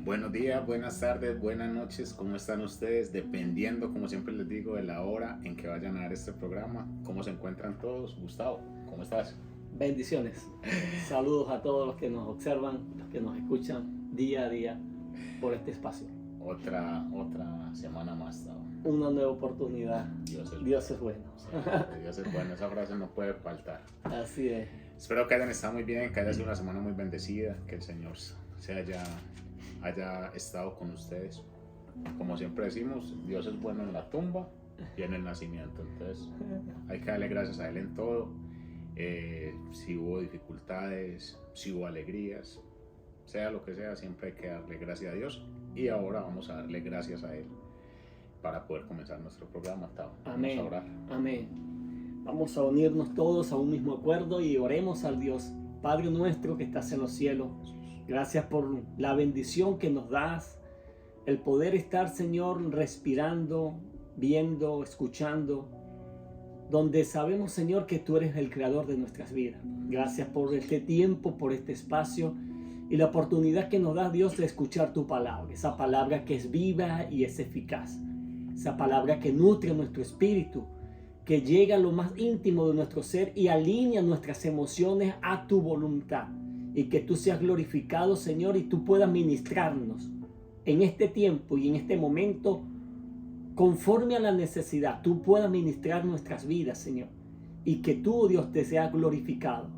Buenos días, buenas tardes, buenas noches, ¿cómo están ustedes? Dependiendo, como siempre les digo, de la hora en que vayan a ver este programa, ¿cómo se encuentran todos? Gustavo, ¿cómo estás? Bendiciones. Saludos a todos los que nos observan, los que nos escuchan día a día por este espacio. Otra semana más, Tavo. Una nueva oportunidad. Dios es bueno. Sí, Dios es bueno, esa frase no puede faltar. Así es. Espero que hayan estado muy bien, que haya sido una semana muy bendecida, que el Señor haya estado con ustedes. Como siempre decimos, Dios es bueno en la tumba y en el nacimiento, entonces hay que darle gracias a Él en todo. Si hubo dificultades, si hubo alegrías, sea lo que sea, siempre hay que darle gracias a Dios. Y ahora vamos a darle gracias a Él para poder comenzar nuestro programa. Amén. Vamos a orar. Amén. Vamos a unirnos todos a un mismo acuerdo y oremos al Dios. Padre nuestro que estás en los cielos, gracias por la bendición que nos das, el poder estar, Señor, respirando, viendo, escuchando, donde sabemos, Señor, que tú eres el creador de nuestras vidas. Gracias por este tiempo, por este espacio y la oportunidad que nos da, Dios, de escuchar tu palabra, esa palabra que es viva y es eficaz, esa palabra que nutre nuestro espíritu, que llega a lo más íntimo de nuestro ser y alinea nuestras emociones a tu voluntad, y que tú seas glorificado, Señor, y tú puedas ministrarnos en este tiempo y en este momento conforme a la necesidad. Tú puedas ministrar nuestras vidas, Señor, y que tú, Dios, te seas glorificado.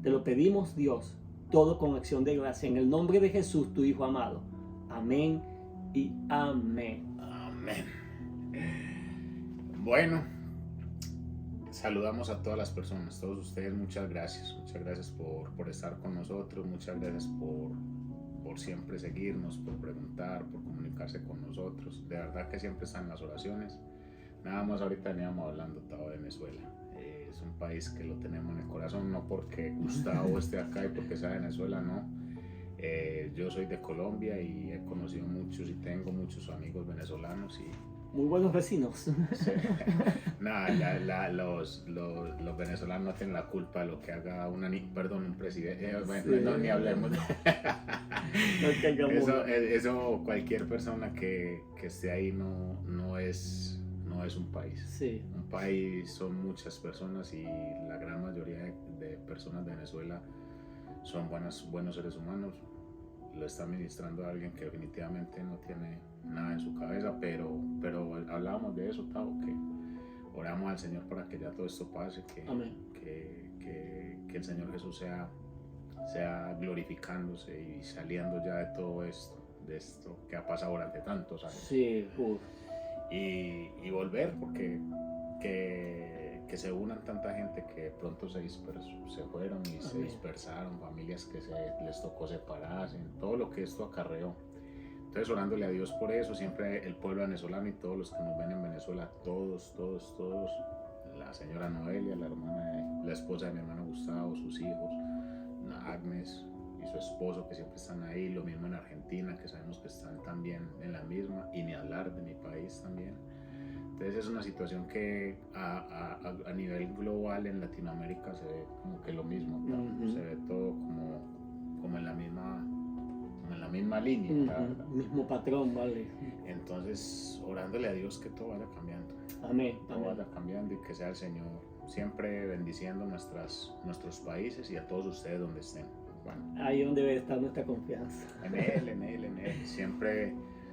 Te lo pedimos, Dios, todo con acción de gracia, en el nombre de Jesús, tu Hijo amado. Amén y amén. Amén. Bueno, saludamos a todas las personas, todos ustedes, muchas gracias por estar con nosotros, muchas gracias por siempre seguirnos, por preguntar, por comunicarse con nosotros. De verdad que siempre están las oraciones. Nada más ahorita veníamos hablando de Venezuela. Es un país que lo tenemos en el corazón, no porque Gustavo esté acá y porque sea de Venezuela, no. Yo soy de Colombia y he conocido muchos y tengo muchos amigos venezolanos y muy buenos vecinos. Sí. Nada, los venezolanos no tienen la culpa de lo que haga un presidente. Bueno, sí. No, ni hablemos. Eso cualquier persona que esté ahí no es un país. Sí. Un país son muchas personas y la gran mayoría de personas de Venezuela son buenos seres humanos. Lo está administrando alguien que definitivamente no tiene nada en su cabeza, pero hablábamos de eso, Tavo, que oramos al Señor para que ya todo esto pase, que el Señor Jesús sea glorificándose y saliendo ya de todo esto, de esto que ha pasado durante tantos años. Sí, y volver, porque que se unan tanta gente que pronto se fueron y se dispersaron, familias que les tocó separarse, todo lo que esto acarreó. Entonces, orándole a Dios por eso, siempre el pueblo venezolano y todos los que nos ven en Venezuela, todos, la señora Noelia, la esposa de mi hermano Gustavo, sus hijos, Agnes y su esposo que siempre están ahí, lo mismo en Argentina, que sabemos que están también en la misma, y ni hablar de mi país también. Entonces es una situación que a nivel global en Latinoamérica se ve como que lo mismo, uh-huh. Se ve todo como en la misma línea, uh-huh. Mismo patrón, vale. Entonces orándole a Dios que todo vaya cambiando. Amén. Todo vaya cambiando y que sea el Señor siempre bendiciendo nuestros países y a todos ustedes donde estén. Bueno, ahí donde debe estar nuestra confianza. En Él.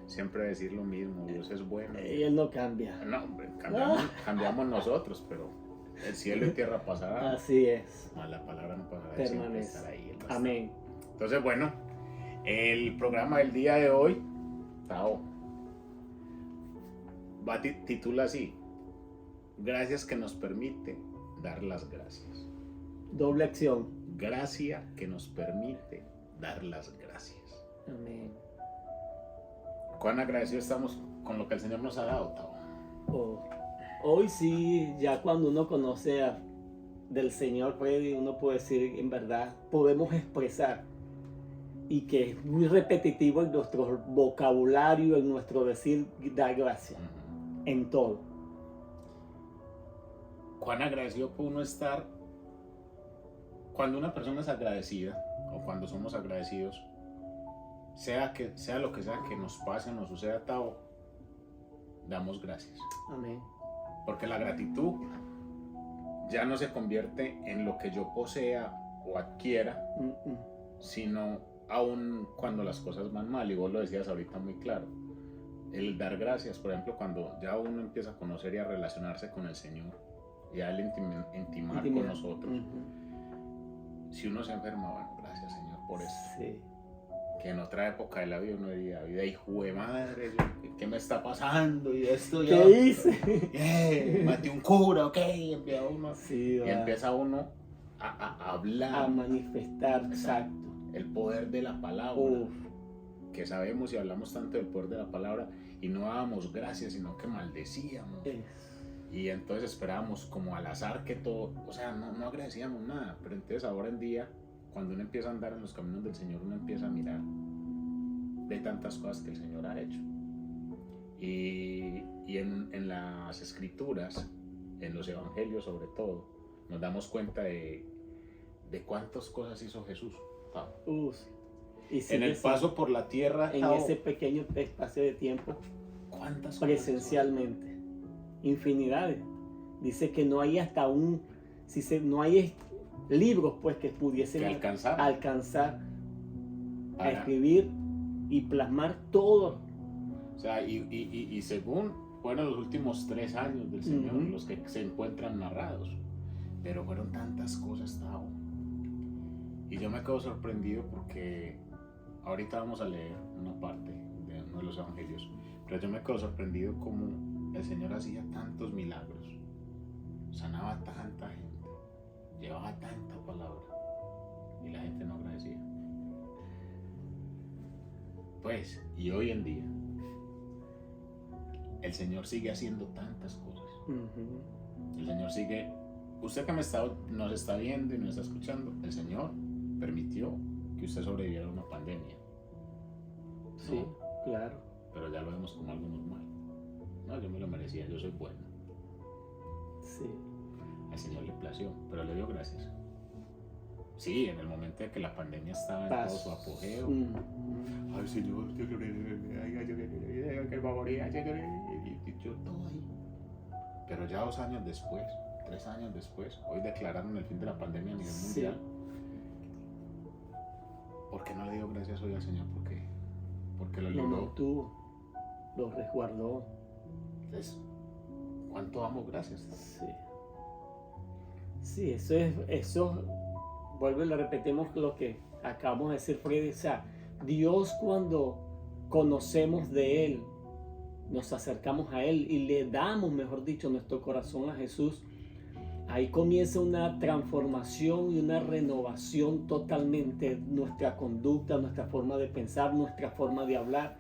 Siempre decir lo mismo, Dios es bueno. Y Él no cambia. No, hombre, cambiamos nosotros, pero el cielo y tierra pasarán. Así es. Más la palabra no pasará. Permanece. Ahí. Amén. Entonces, bueno, el programa del día de hoy, Tao, titula así: gracias que nos permite dar las gracias. Doble acción. Gracia que nos permite dar las gracias. Amén. ¿Cuán agradecidos estamos con lo que el Señor nos ha dado, Tavo? Hoy sí, ya cuando uno conoce del Señor, uno puede decir, en verdad, podemos expresar, y que es muy repetitivo en nuestro vocabulario, en nuestro decir, dar gracias, uh-huh. En todo. ¿Cuán agradecido puede uno estar cuando una persona es agradecida, o cuando somos agradecidos? sea lo que sea que nos pase, nos suceda, Tao, damos gracias. Amén. Porque la gratitud ya no se convierte en lo que yo posea o adquiera, sino aún cuando las cosas van mal, y vos lo decías ahorita muy claro, el dar gracias, por ejemplo, cuando ya uno empieza a conocer y a relacionarse con el Señor, y a Él intimar con nosotros. Si uno se enferma, bueno, gracias Señor por esto. Sí. Que en otra época de la vida uno diría, vida hijo de madre, ¿qué me está pasando? Y esto ya... ¿Qué hice? Maté un cura, ok, empieza uno, Sí, y empieza uno a hablar. A manifestar, exacto. El poder de la palabra. Uf. Que sabemos y hablamos tanto del poder de la palabra y no dábamos gracias, sino que maldecíamos. Y entonces esperábamos como al azar que todo, o sea, no agradecíamos nada. Pero entonces ahora en día, cuando uno empieza a andar en los caminos del Señor, uno empieza a mirar de tantas cosas que el Señor ha hecho. Y en las escrituras, en los evangelios sobre todo, nos damos cuenta de cuántas cosas hizo Jesús. Y en el paso por la tierra, en ese pequeño espacio de tiempo, ¿cuántas presencialmente? Infinidades. Dice que no hay hasta no hay libros pues que pudiesen alcanzar a escribir y plasmar todo. O sea, y según fueron los últimos 3 años del Señor los que se encuentran narrados, pero fueron tantas cosas, Tao. Y yo me quedo sorprendido porque ahorita vamos a leer una parte de uno de los evangelios, pero yo me quedo sorprendido como el Señor hacía tantos milagros, sanaba a tanta gente, llevaba tanta palabra y la gente no agradecía. Pues, y hoy en día el Señor sigue haciendo tantas cosas. El Señor sigue, usted que nos está viendo y nos está escuchando, el Señor permitió que usted sobreviviera a una pandemia. Sí, ¿no? Claro. Pero ya lo vemos como algo normal. No, yo me lo merecía, yo soy bueno. Sí. Al Señor le plació, pero le dio gracias. Sí, en el momento de que la pandemia estaba en todo su apogeo. Ay, Señor, yo lloré, que va a morir, yo todo ahí. Pero ya 2 años después, 3 años después, hoy declararon el fin de la pandemia a nivel mundial. ¿Por qué no le dio gracias hoy al Señor? Porque lo libró. Lo mantuvo, lo resguardó. Entonces, ¿cuánto damos gracias? Sí, eso vuelve, le repetimos lo que acabamos de decir, Freddy. O sea, Dios, cuando conocemos de Él, nos acercamos a Él y le damos, mejor dicho, nuestro corazón a Jesús, ahí comienza una transformación y una renovación totalmente, nuestra conducta, nuestra forma de pensar, nuestra forma de hablar.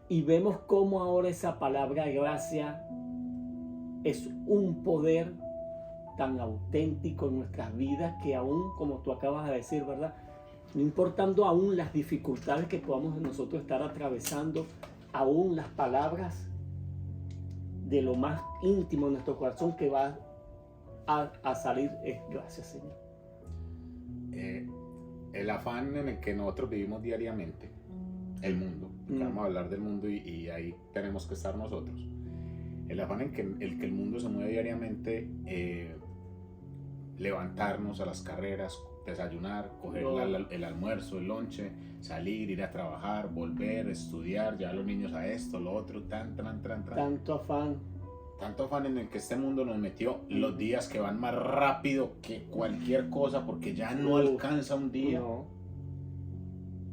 Y vemos cómo ahora esa palabra gracia es un poder tan auténtico en nuestras vidas que aún, como tú acabas de decir, ¿verdad? No importando aún las dificultades que podamos nosotros estar atravesando, aún las palabras de lo más íntimo de nuestro corazón que va a salir es gracias, Señor. El afán en el que nosotros vivimos diariamente, el mundo, vamos a hablar del mundo y ahí tenemos que estar nosotros. El afán en que el mundo se mueve diariamente, levantarnos a las carreras, desayunar, coger el almuerzo, el lonche, salir, ir a trabajar, volver, estudiar, llevar a los niños a esto, lo otro, Tanto afán. Tanto afán en el que este mundo nos metió, los días que van más rápido que cualquier cosa, porque ya no alcanza un día. No.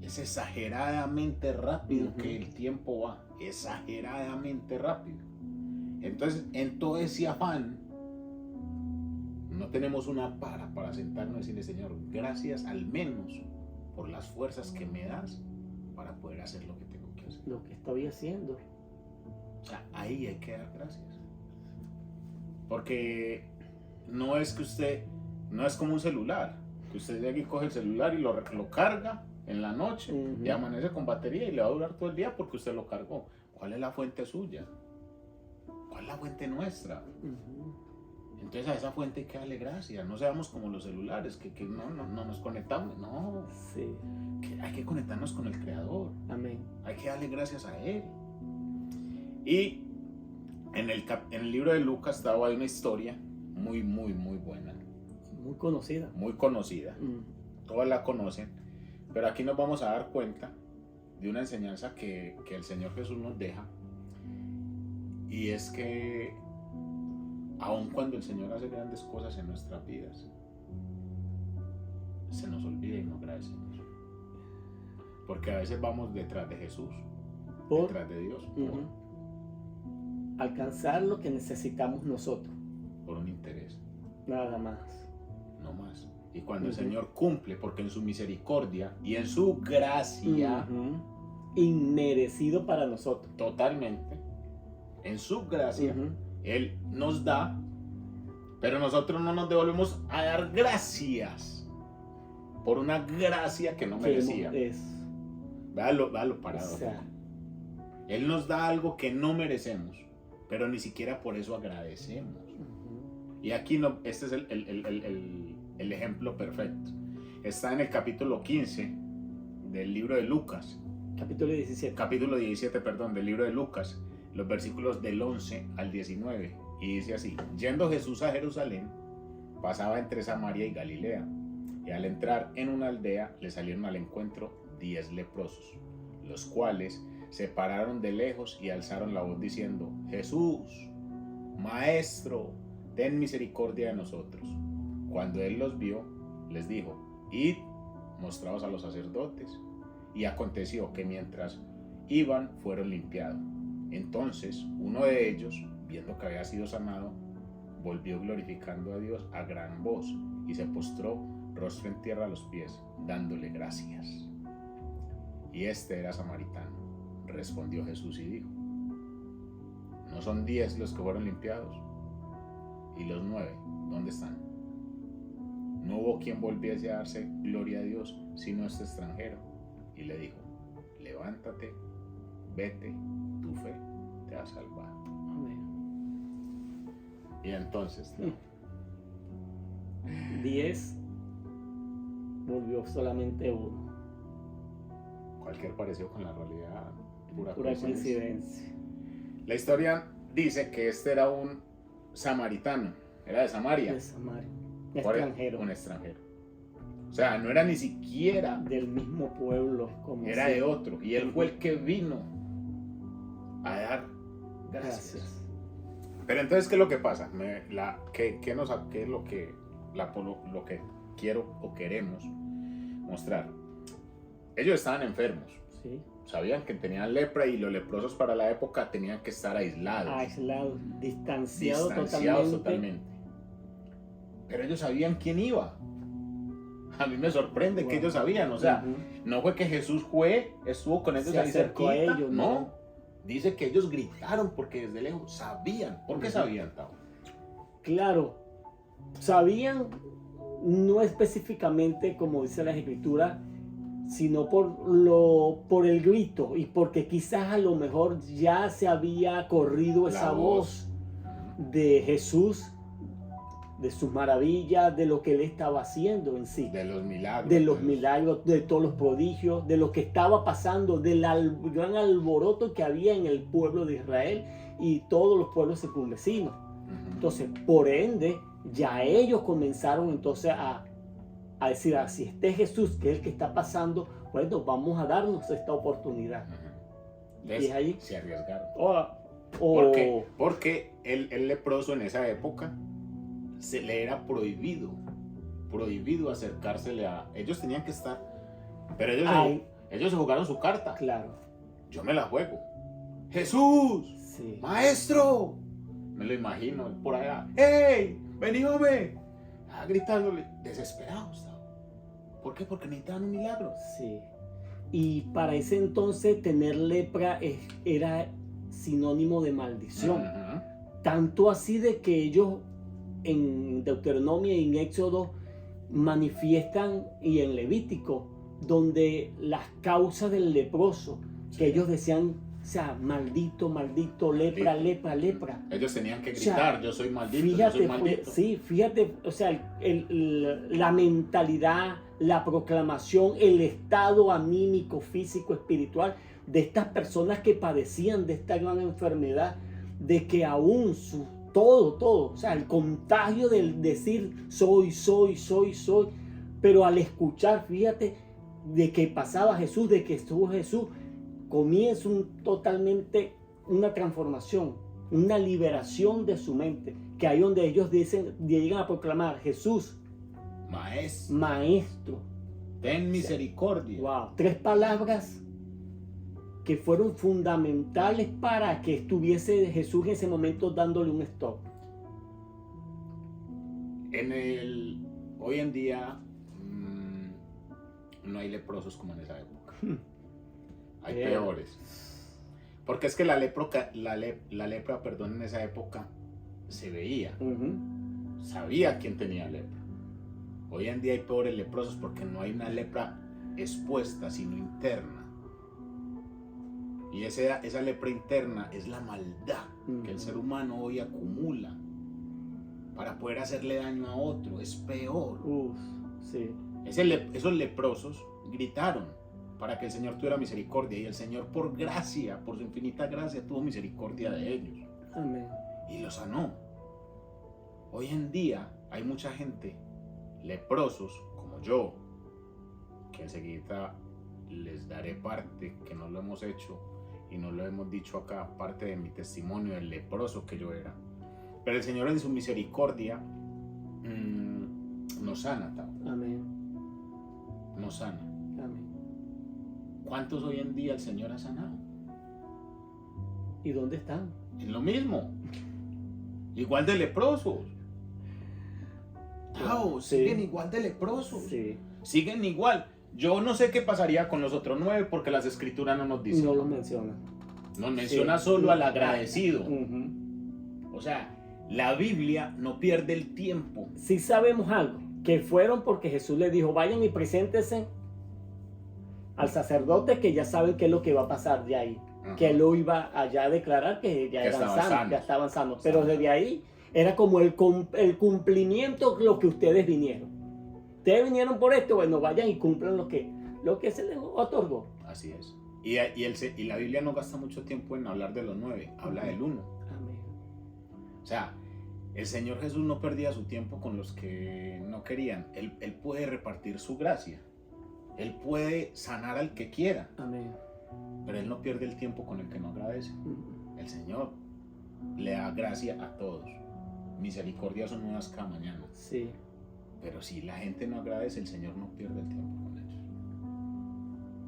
Es exageradamente rápido que el tiempo va, exageradamente rápido. Entonces, en todo ese afán, no tenemos una para sentarnos y decirle, Señor, gracias al menos por las fuerzas que me das para poder hacer lo que tengo que hacer. Lo que estoy haciendo. O sea, ahí hay que dar gracias. Porque no es como un celular, que usted llega y coge el celular y lo carga en la noche y amanece con batería y le va a durar todo el día porque usted lo cargó. ¿Cuál es la fuente suya? ¿Cuál es la fuente nuestra? Entonces Entonces a esa fuente hay que darle gracias. No seamos como los celulares, que no nos conectamos. No, Sí. que hay que conectarnos con el Creador. Amén. Hay que darle gracias a Él. Y en el libro de Lucas hay una historia muy, muy, muy buena. Muy conocida. Muy conocida. Todos la conocen. Pero aquí nos vamos a dar cuenta de una enseñanza que el Señor Jesús nos deja. Y es que aun cuando el Señor hace grandes cosas en nuestras vidas, se nos olvida y no agradecemos. Porque a veces vamos detrás de Jesús, detrás de Dios, alcanzar lo que necesitamos nosotros. por un interés, Nada más. no más. Y cuando el Señor cumple, porque en su misericordia y en su gracia, Inmerecido para nosotros. totalmente, en su gracia, Él nos da, pero nosotros no nos devolvemos a dar gracias por una gracia que no merecía. Véalo parado. O sea, Él nos da algo que no merecemos, pero ni siquiera por eso agradecemos. Y aquí este es el ejemplo perfecto. Está en el capítulo 15 del libro de Lucas. Capítulo 17, del libro de Lucas, los versículos del 11 al 19. Y dice así: yendo Jesús a Jerusalén, pasaba entre Samaria y Galilea. Y al entrar en una aldea, le salieron al encuentro 10 leprosos, los cuales se pararon de lejos y alzaron la voz diciendo: Jesús, Maestro, ten misericordia de nosotros. Cuando él los vio, les dijo: id, mostraos a los sacerdotes. Y aconteció que mientras iban, fueron limpiados. Entonces uno de ellos, viendo que había sido sanado, volvió glorificando a Dios a gran voz y se postró rostro en tierra a los pies, dándole gracias. Y este era samaritano. Respondió Jesús y dijo: ¿no son 10 los que fueron limpiados? ¿Y los 9 dónde están? No hubo quien volviese a darse gloria a Dios sino este extranjero. Y le dijo: levántate, vete, tu fe te ha salvado. Amén. Y entonces 10, volvió solamente uno. Cualquier parecido con la realidad, Pura coincidencia. La historia dice que este era un samaritano, era de Samaria. De Samaria. Extranjero. Un extranjero. O sea, no era ni siquiera del mismo pueblo, como era de otro. Y él fue el que vino a dar gracias. Pero entonces, ¿qué es lo que pasa? ¿Qué es lo que quiero o queremos mostrar? Ellos estaban enfermos. Sí. Sabían que tenían lepra y los leprosos para la época tenían que estar aislados. Aislados, distanciados totalmente. Pero ellos sabían quién iba. A mí me sorprende que ellos sabían. O sea, no fue que Jesús estuvo con ellos ahí cerquita. Ellos, no. Dice que ellos gritaron porque desde lejos sabían. ¿Por qué sabían, Tao? Claro, sabían, no específicamente como dice la Escritura, sino por el grito y porque quizás a lo mejor ya se había corrido esa voz de Jesús, de sus maravillas, de lo que él estaba haciendo en sí, de los milagros, de todos los prodigios, de lo que estaba pasando, del gran alboroto que había en el pueblo de Israel y todos los pueblos circunvecinos. Entonces, por ende, ya ellos comenzaron entonces a decir: si este Jesús, que es el que está pasando, bueno, vamos a darnos esta oportunidad. Entonces, y ahí se arriesgaron. Porque el leproso en esa época se le era prohibido acercársele a... Ellos tenían que estar... Pero ellos se jugaron su carta. Claro. Yo me la juego. ¡Jesús! Sí. ¡Maestro! Me lo imagino por allá. ¡Hey! ¡Vení, hombre! Gritándole, desesperados. ¿Por qué? Porque necesitaban un milagro. Sí. Y para ese entonces tener lepra era sinónimo de maldición. Tanto así de que ellos en Deuteronomio y en Éxodo manifiestan, y en Levítico, donde las causas del leproso, que ellos decían O sea, maldito, maldito, lepra, lepra, lepra. Ellos tenían que O sea, gritar, yo soy maldito, fíjate, yo soy maldito. sí, fíjate, o sea, la mentalidad, la proclamación, el estado anímico, físico, espiritual de estas personas que padecían de esta gran enfermedad, de que aún todo, o sea, el contagio del decir soy, pero al escuchar, fíjate, de que pasaba Jesús, de que estuvo Jesús, comienza totalmente una transformación, una liberación de su mente, que ahí donde ellos llegan a proclamar Jesús, Maestro, ten misericordia. Wow, 3 palabras que fueron fundamentales para que estuviese Jesús en ese momento dándole un stop. Hoy en día no hay leprosos como en esa época. Hay peores. Porque es que la lepra, en esa época se veía. Sabía quién tenía lepra. Hoy en día hay peores leprosos porque no hay una lepra expuesta, sino interna. Y esa lepra interna es la maldad que el ser humano hoy acumula para poder hacerle daño a otro. Es peor. Sí. Esos leprosos gritaron para que el Señor tuviera misericordia, y el Señor, por gracia, por su infinita gracia, tuvo misericordia de ellos. Amén. Y los sanó. Hoy en día hay mucha gente, leprosos como yo, que enseguida les daré parte, que no lo hemos hecho y no lo hemos dicho acá, parte de mi testimonio del leproso que yo era. Pero el Señor en su misericordia nos sana, Tao. Amén. Nos sana. Amén. ¿Cuántos hoy en día el Señor ha sanado? ¿Y dónde están? Es lo mismo. Igual de leprosos. Tao, siguen igual de leprosos. Sí. Siguen igual. Yo no sé qué pasaría con los otros 9 porque las escrituras no nos dicen. No lo menciona. Nos menciona solo al agradecido. O sea, la Biblia no pierde el tiempo. Sí sabemos algo, que fueron porque Jesús les dijo, vayan y preséntense al sacerdote, que ya saben qué es lo que va a pasar de ahí. Que él lo iba allá a declarar que ya estaban sanos. Pero desde ahí era como el cumplimiento, lo que ustedes vinieron. Ustedes vinieron por esto, bueno, vayan y cumplan lo que se les otorgó. Así es. Y la Biblia no gasta mucho tiempo en hablar de los 9, habla del 1. Amén. O sea, el Señor Jesús no perdía su tiempo con los que no querían. Él puede repartir su gracia. Él puede sanar al que quiera. Amén. Pero Él no pierde el tiempo con el que no agradece. El Señor le da gracia a todos. Misericordia son nuevas cada mañana. Sí. Pero si la gente no agradece, el Señor no pierde el tiempo con ellos.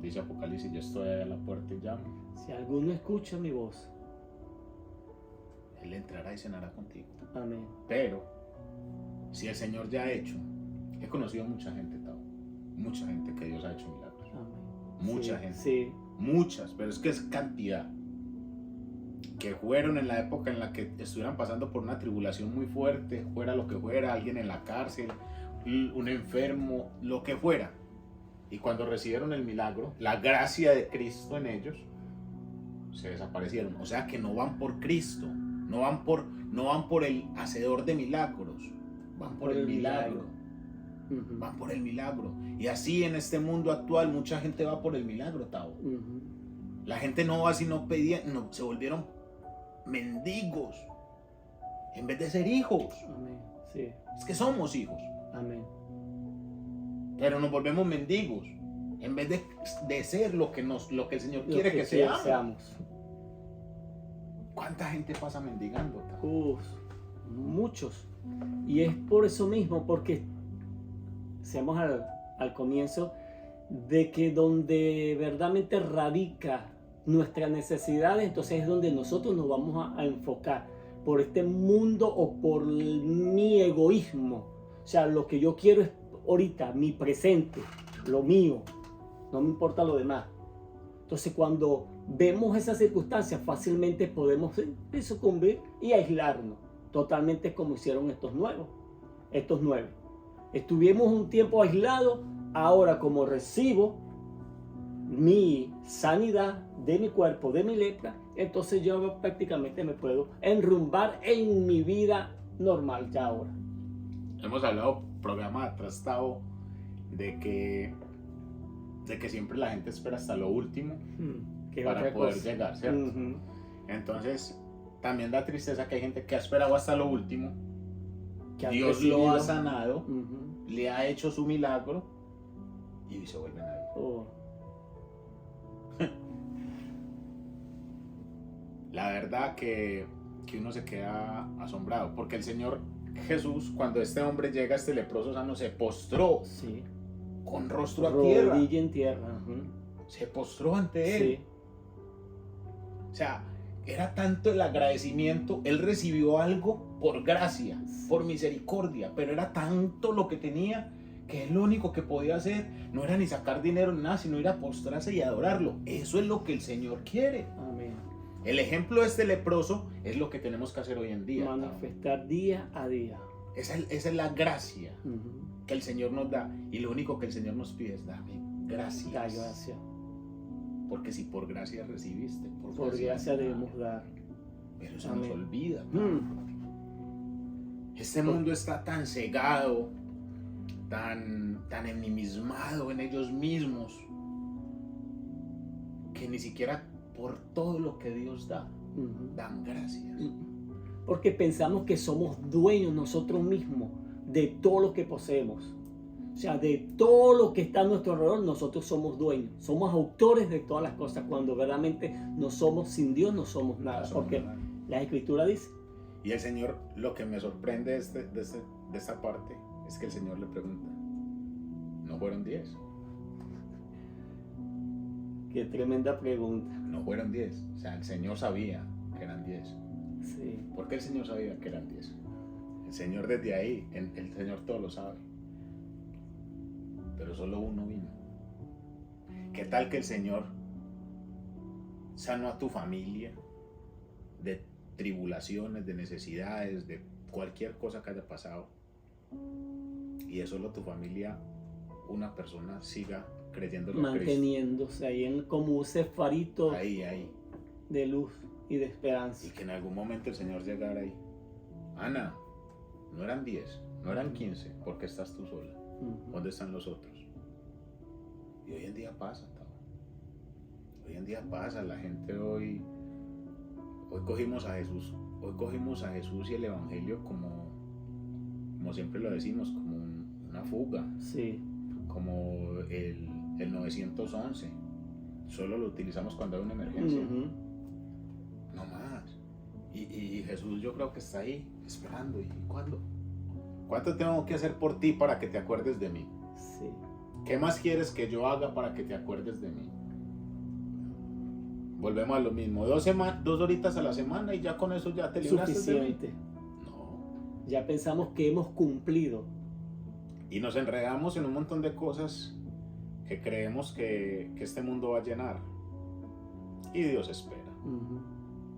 Dice Apocalipsis, yo estoy ahí a la puerta y llamo. Si alguno escucha mi voz, Él entrará y cenará contigo. amén. Pero, si el Señor ya ha hecho, he conocido mucha gente, Tao, mucha gente que Dios ha hecho milagros. Amén. Mucha gente. Sí. Muchas, pero es que es cantidad. Que fueron en la época en la que estuvieran pasando por una tribulación muy fuerte, fuera lo que fuera, alguien en la cárcel, un enfermo, lo que fuera. Y cuando recibieron el milagro, la gracia de Cristo en ellos, se desaparecieron. O sea que no van por Cristo, no van por el hacedor de milagros, van por el milagro. Van por el milagro. Y así en este mundo actual mucha gente va por el milagro, Tao. La gente no va sino pedía, no, se volvieron mendigos en vez de ser hijos. Amén. Sí. Es que somos hijos. Amén. Pero nos volvemos mendigos en vez de ser lo que el Señor quiere que seamos. ¿Cuánta gente pasa mendigando, Tao? Muchos. Y es por eso mismo, porque seamos al comienzo, de que donde verdaderamente radica nuestra necesidad, entonces es donde nosotros nos vamos a enfocar por este mundo o por mi egoísmo. O sea, lo que yo quiero es ahorita, mi presente, lo mío, no me importa lo demás. Entonces cuando vemos esas circunstancias, fácilmente podemos sucumbir y aislarnos, totalmente como hicieron estos nueve. Estuvimos un tiempo aislados, ahora como recibo mi sanidad de mi cuerpo, de mi lepra, entonces yo prácticamente me puedo enrumbar en mi vida normal ya ahora. Hemos hablado, programa atrás, Tavo, de que siempre la gente espera hasta lo último para poder llegar, ¿cierto? Entonces, también da tristeza que hay gente que ha esperado hasta lo último, que Dios lo ha sanado, le ha hecho su milagro y se vuelven a ir. La verdad que uno se queda asombrado, porque el Señor Jesús, cuando este hombre llega, este leproso sano, se postró con rostro a tierra. Rodilla en tierra. Se postró ante él. Sí. O sea, era tanto el agradecimiento, él recibió algo por gracia, por misericordia, pero era tanto lo que tenía que lo único que podía hacer no era ni sacar dinero ni nada, sino ir a postrarse y adorarlo. Eso es lo que el Señor quiere. Amén. El ejemplo de este leproso es lo que tenemos que hacer hoy en día. Manifestar día a día. Esa es la gracia que el Señor nos da, y lo único que el Señor nos pide es dame gracias. Da gracia. Porque si por gracia recibiste, por gracia debemos dar. Pero eso nos olvida. Este mundo está tan cegado, tan ensimismado en ellos mismos, que ni siquiera por todo lo que Dios da, dan gracias. Porque pensamos que somos dueños nosotros mismos de todo lo que poseemos. O sea, de todo lo que está a nuestro alrededor, nosotros somos dueños. Somos autores de todas las cosas, cuando verdaderamente no somos, sin Dios no somos nada. Porque la Escritura dice. Y el Señor, lo que me sorprende de esta parte, es que el Señor le pregunta, ¿no fueron 10? Qué tremenda pregunta. No fueron 10. O sea, el Señor sabía que eran 10. Sí. ¿Por qué el Señor sabía que eran 10? El Señor desde ahí, el Señor todo lo sabe. Pero solo uno vino. ¿Qué tal que el Señor sanó a tu familia de tribulaciones, de necesidades, de cualquier cosa que haya pasado, y de solo tu familia una persona siga creyendo en manteniéndose ahí como ese farito ahí de luz y de esperanza? Y que en algún momento el Señor llegara ahí. Ana, no eran 10, no eran 15, ¿por qué estás tú sola? ¿Dónde están los otros? Y hoy en día pasa, hoy en día pasa, la gente hoy cogimos a Jesús y el Evangelio como siempre lo decimos, como una fuga, como el 911, solo lo utilizamos cuando hay una emergencia, no más. Y Jesús, yo creo que está ahí esperando. ¿Y cuánto tengo que hacer por ti para que te acuerdes de mí? Sí. ¿Qué más quieres que yo haga para que te acuerdes de mí? Volvemos a lo mismo, 2 horitas a la semana y ya con eso ya te libraste suficiente de mí. No. Ya pensamos que hemos cumplido. Y nos enredamos en un montón de cosas que creemos que este mundo va a llenar. Y Dios espera.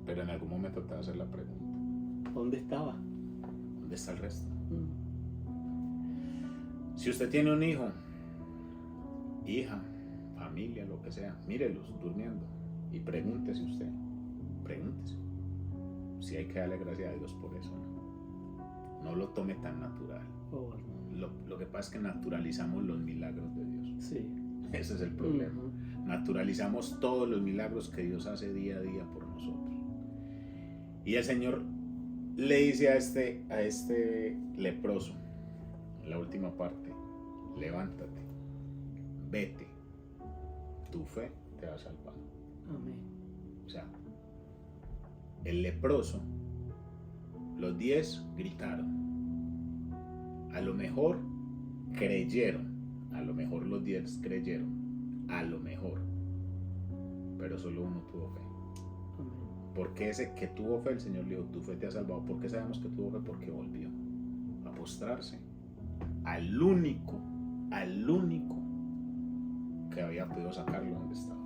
Pero en algún momento te va a hacer la pregunta. ¿Dónde estaba? ¿Dónde está el resto? Si usted tiene un hijo, hija, familia, lo que sea, mírelos durmiendo y pregúntese si hay que darle gracias a Dios por eso. No lo tome tan natural. Lo que pasa es que naturalizamos los milagros de Dios. Sí. Ese es el problema. Naturalizamos todos los milagros que Dios hace día a día por nosotros. Y el Señor le dice a este leproso, en la última parte, levántate, vete, tu fe te ha salvado. Amén. O sea, el leproso, los 10 gritaron. A lo mejor creyeron, a lo mejor los 10 creyeron, a lo mejor, pero solo uno tuvo fe. Porque ese que tuvo fe, el Señor le dijo, tu fe te ha salvado. ¿Por qué sabemos que tuvo fe? Porque volvió a postrarse al único que había podido sacarlo donde estaba.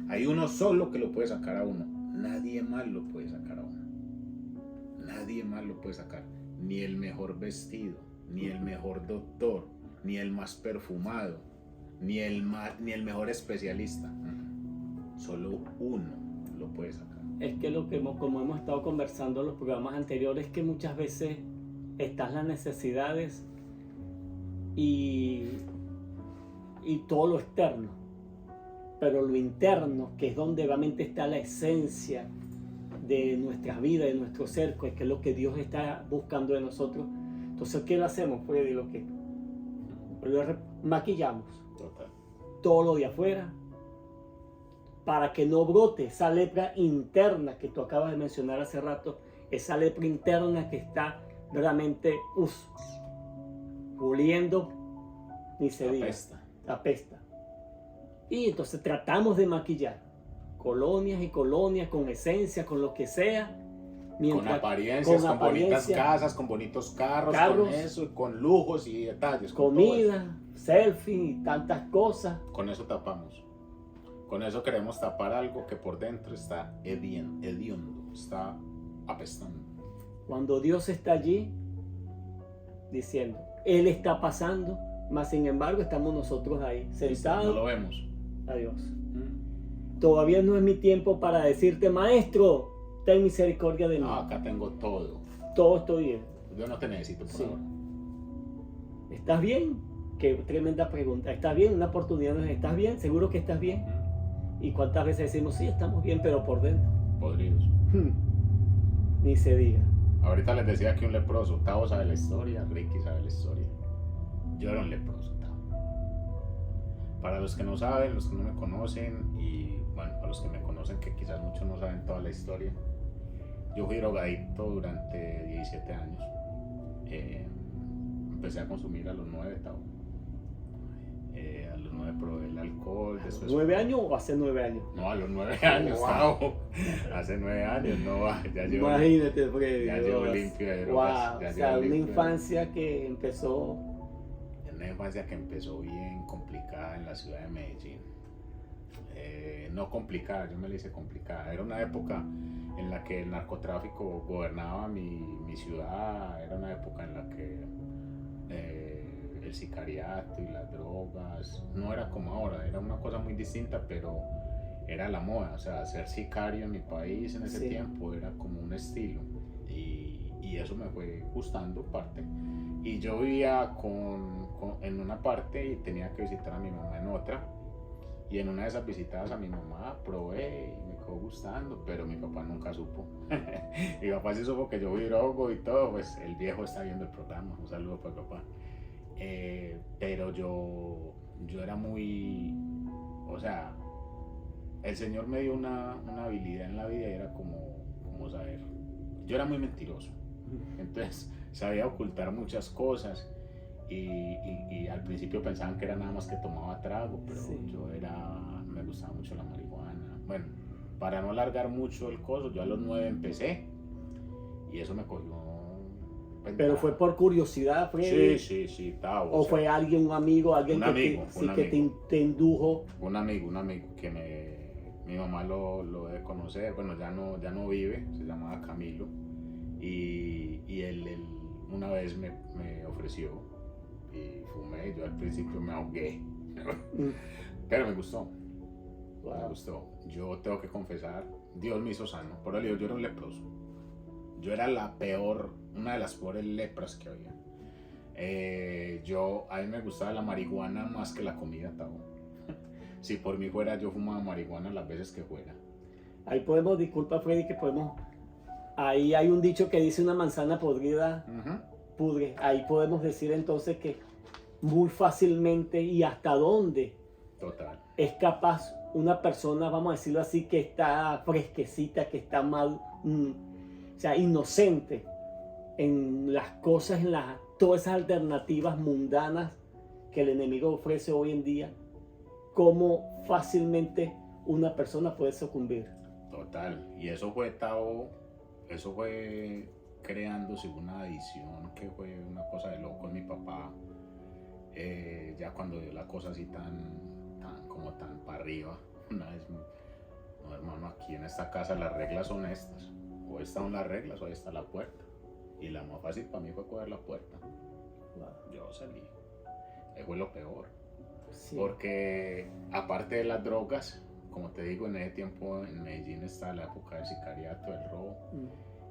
Hay uno solo que lo puede sacar a uno, nadie más lo puede sacar a uno. Nadie más lo puede sacar, ni el mejor vestido, ni el mejor doctor, ni el más perfumado. ni el mejor especialista. Solo uno lo puede sacar. Es que como hemos estado conversando en los programas anteriores, es que muchas veces están las necesidades y todo lo externo, pero lo interno, que es donde realmente está la esencia de nuestras vidas, de nuestro ser, que es lo que Dios está buscando de nosotros. Entonces, ¿qué lo hacemos, Freddy? Lo maquillamos. Total. Todo lo de afuera, para que no brote esa lepra interna que tú acabas de mencionar hace rato, esa lepra interna que está realmente puliendo, ni se diga, apesta. Y entonces tratamos de maquillar colonias y colonias, con esencia, con lo que sea. Con apariencias, con bonitas casas, con bonitos carros, con eso, con lujos y detalles. Comida, selfie y tantas cosas. Con eso tapamos. Con eso queremos tapar algo que por dentro está hediondo, está apestando. Cuando Dios está allí diciendo, Él está pasando, mas sin embargo estamos nosotros ahí, sentados. No lo vemos. Adiós. Todavía no es mi tiempo para decirte, maestro, ten misericordia de mí. No, acá tengo todo. Todo estoy bien. Yo no te necesito por ahora. ¿Estás bien? Qué tremenda pregunta. ¿Estás bien? Una oportunidad. ¿Estás bien? ¿Seguro que estás bien? ¿Y cuántas veces decimos, sí, estamos bien, pero por dentro? Podridos. Ni se diga. Ahorita les decía que un leproso, Tavo sabe la historia, Ricky sabe la historia. Yo era un leproso, Tavo. Para los que no saben, los que no me conocen, y bueno, para los que me conocen, que quizás muchos no saben toda la historia, yo fui drogadicto durante 17 años. Empecé a consumir a los 9, Tavo. A los 9 probé el alcohol. Después ¿9 años o hace 9 años? No, a los 9 años, Tavo. Hace 9 años, no, ya llevo. Imagínate, Freddy. Ya llevo limpio de drogas. Wow, o sea, una infancia que empezó. Una infancia que empezó bien complicada en la ciudad de Medellín. No complicada, yo me la hice complicada. Era una época en la que el narcotráfico gobernaba mi ciudad. Era una época en la que el sicariato y las drogas no era como ahora, era una cosa muy distinta, pero era la moda. O sea, ser sicario en mi país en ese tiempo era como un estilo, y eso me fue gustando parte. Y yo vivía en una parte y tenía que visitar a mi mamá en otra, y en una de esas visitadas a mi mamá probé y me quedó gustando, pero mi papá nunca supo. Mi papá sí supo que yo fui drogo y todo. Pues el viejo está viendo el programa, un saludo para el papá. Pero yo era muy, o sea, el Señor me dio una habilidad en la vida, y era como saber. Yo era muy mentiroso, entonces sabía ocultar muchas cosas, y al principio pensaban que era nada más que tomaba trago, pero me gustaba mucho la marihuana. Bueno, para no alargar mucho el coso, yo a los 9 empecé, y eso me cogió. Pero fue por curiosidad, Freddy. Sí, Tavo. ¿O fue alguien, un amigo, que te indujo? Un amigo que mi mamá lo debe conocer. Bueno, ya no vive, se llamaba Camilo. Y él una vez me ofreció y fumé. Yo al principio me ahogué, pero me gustó. Wow. Me gustó. Yo tengo que confesar, Dios me hizo sano. Por ello, yo era un leproso. Yo era una de las peores lepras que había. A mí me gustaba la marihuana más que la comida, Tavo. Si por mí fuera, yo fumaba marihuana las veces que fuera. Ahí podemos, disculpa Freddy, ahí hay un dicho que dice una manzana podrida, pudre. Ahí podemos decir entonces que muy fácilmente, y hasta dónde es capaz una persona, vamos a decirlo así, que está fresquecita, que está mal, o sea, inocente en las cosas, todas esas alternativas mundanas que el enemigo ofrece hoy en día, cómo fácilmente una persona puede sucumbir. Total, y eso fue creándose una adicción que fue una cosa de loco en mi papá. Ya cuando dio la cosa así tan para arriba, una vez, no, hermano, aquí en esta casa las reglas son estas. O están las reglas o ahí está la puerta. Y la más fácil para mí fue coger la puerta. Yo salí. Fue lo peor. Sí. Porque aparte de las drogas, como te digo, en ese tiempo en Medellín está la época del sicariato, del robo,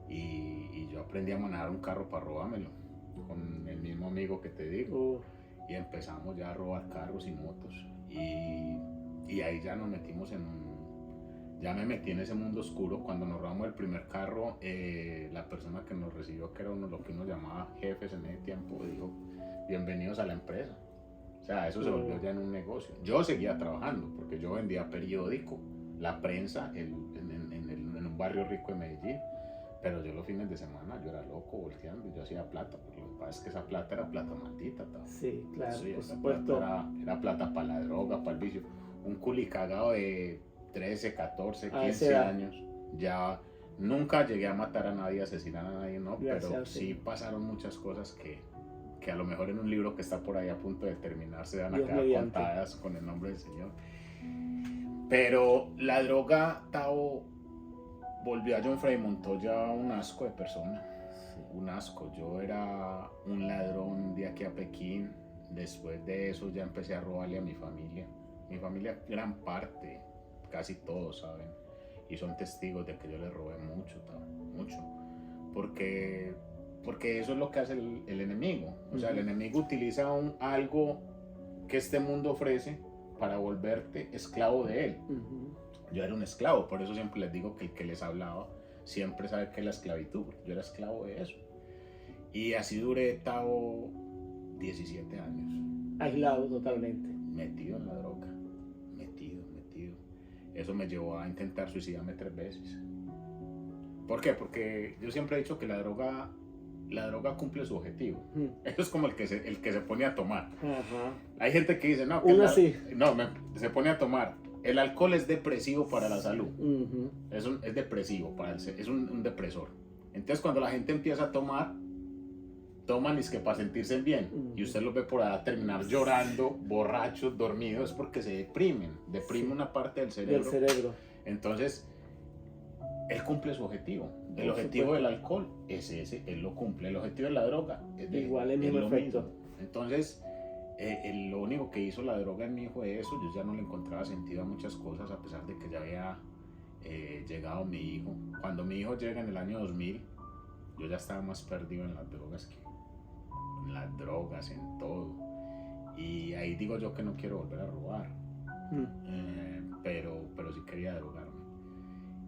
y yo aprendí a manejar un carro para robármelo, con el mismo amigo que te digo, y empezamos ya a robar carros y motos, y ahí ya nos metimos ya me metí en ese mundo oscuro. Cuando nos robamos el primer carro, la persona que nos recibió, que era lo que uno llamaba jefes en ese tiempo, dijo, bienvenidos a la empresa. O sea, eso se volvió ya en un negocio. Yo seguía trabajando porque yo vendía periódico, la prensa, en un barrio rico de Medellín, pero yo los fines de semana yo era loco volteando y yo hacía plata, porque lo que pasa es que esa plata era plata maldita. Sí, claro, sí, por supuesto. Era plata para la droga, para el vicio. Un culicagado de 13, 14, 15 años, ya nunca llegué a matar a nadie, asesinar a nadie, no, pero sí pasaron muchas cosas que a lo mejor en un libro que está por ahí a punto de terminar se van a quedar contadas con el nombre del Señor. Pero la droga, Tao, volvió a John Freddy Montoya un asco de persona, un asco. Yo era un ladrón de aquí a Pekín. Después de eso ya empecé a robarle a mi familia. Mi familia, gran parte, casi todos saben, y son testigos de que yo les robé mucho, Tao, mucho. Porque eso es lo que hace el enemigo. O sea, el enemigo utiliza algo que este mundo ofrece para volverte esclavo de él. Yo era un esclavo, por eso siempre les digo que el que les hablaba siempre sabe que es la esclavitud, porque yo era esclavo de eso. Y así duré, Tao, 17 años. Aislado totalmente. Metido en la droga, metido. Eso me llevó a intentar suicidarme 3 veces. ¿Por qué? Porque yo siempre he dicho que la droga cumple su objetivo. Eso es como el que se pone a tomar. Hay gente que dice, no, se pone a tomar. El alcohol es depresivo para la salud. Es depresivo, es un depresor. Entonces cuando la gente empieza a tomar, toman es que para sentirse bien. Y usted los ve por allá terminar llorando, borrachos, dormidos, porque se deprime una parte del cerebro. Entonces, él cumple su objetivo. El objetivo del alcohol es ese, él lo cumple. El objetivo de la droga es igual el mismo efecto. Entonces, lo único que hizo la droga en mí fue eso. Yo ya no le encontraba sentido a muchas cosas, a pesar de que ya había llegado mi hijo. Cuando mi hijo llega en el año 2000, yo ya estaba más perdido en las drogas en todo. Y ahí digo yo que no quiero volver a robar, pero sí quería drogarme.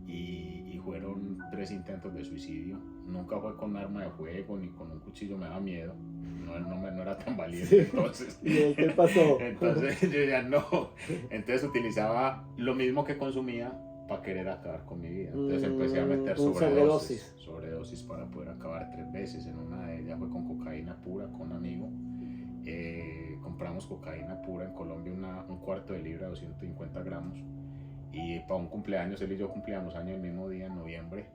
Y fueron 3 intentos de suicidio. Nunca fue con arma de fuego ni con un cuchillo, me da miedo. No era tan valiente. Entonces, ¿qué pasó? Entonces yo ya no. Entonces utilizaba lo mismo que consumía para querer acabar con mi vida. Entonces empecé a meter sobredosis para poder acabar 3 veces. En una de ellas fue con cocaína pura, con un amigo. Compramos cocaína pura en Colombia, un cuarto de libra, 250 gramos. Y para un cumpleaños, él y yo cumplíamos años el mismo día, en noviembre.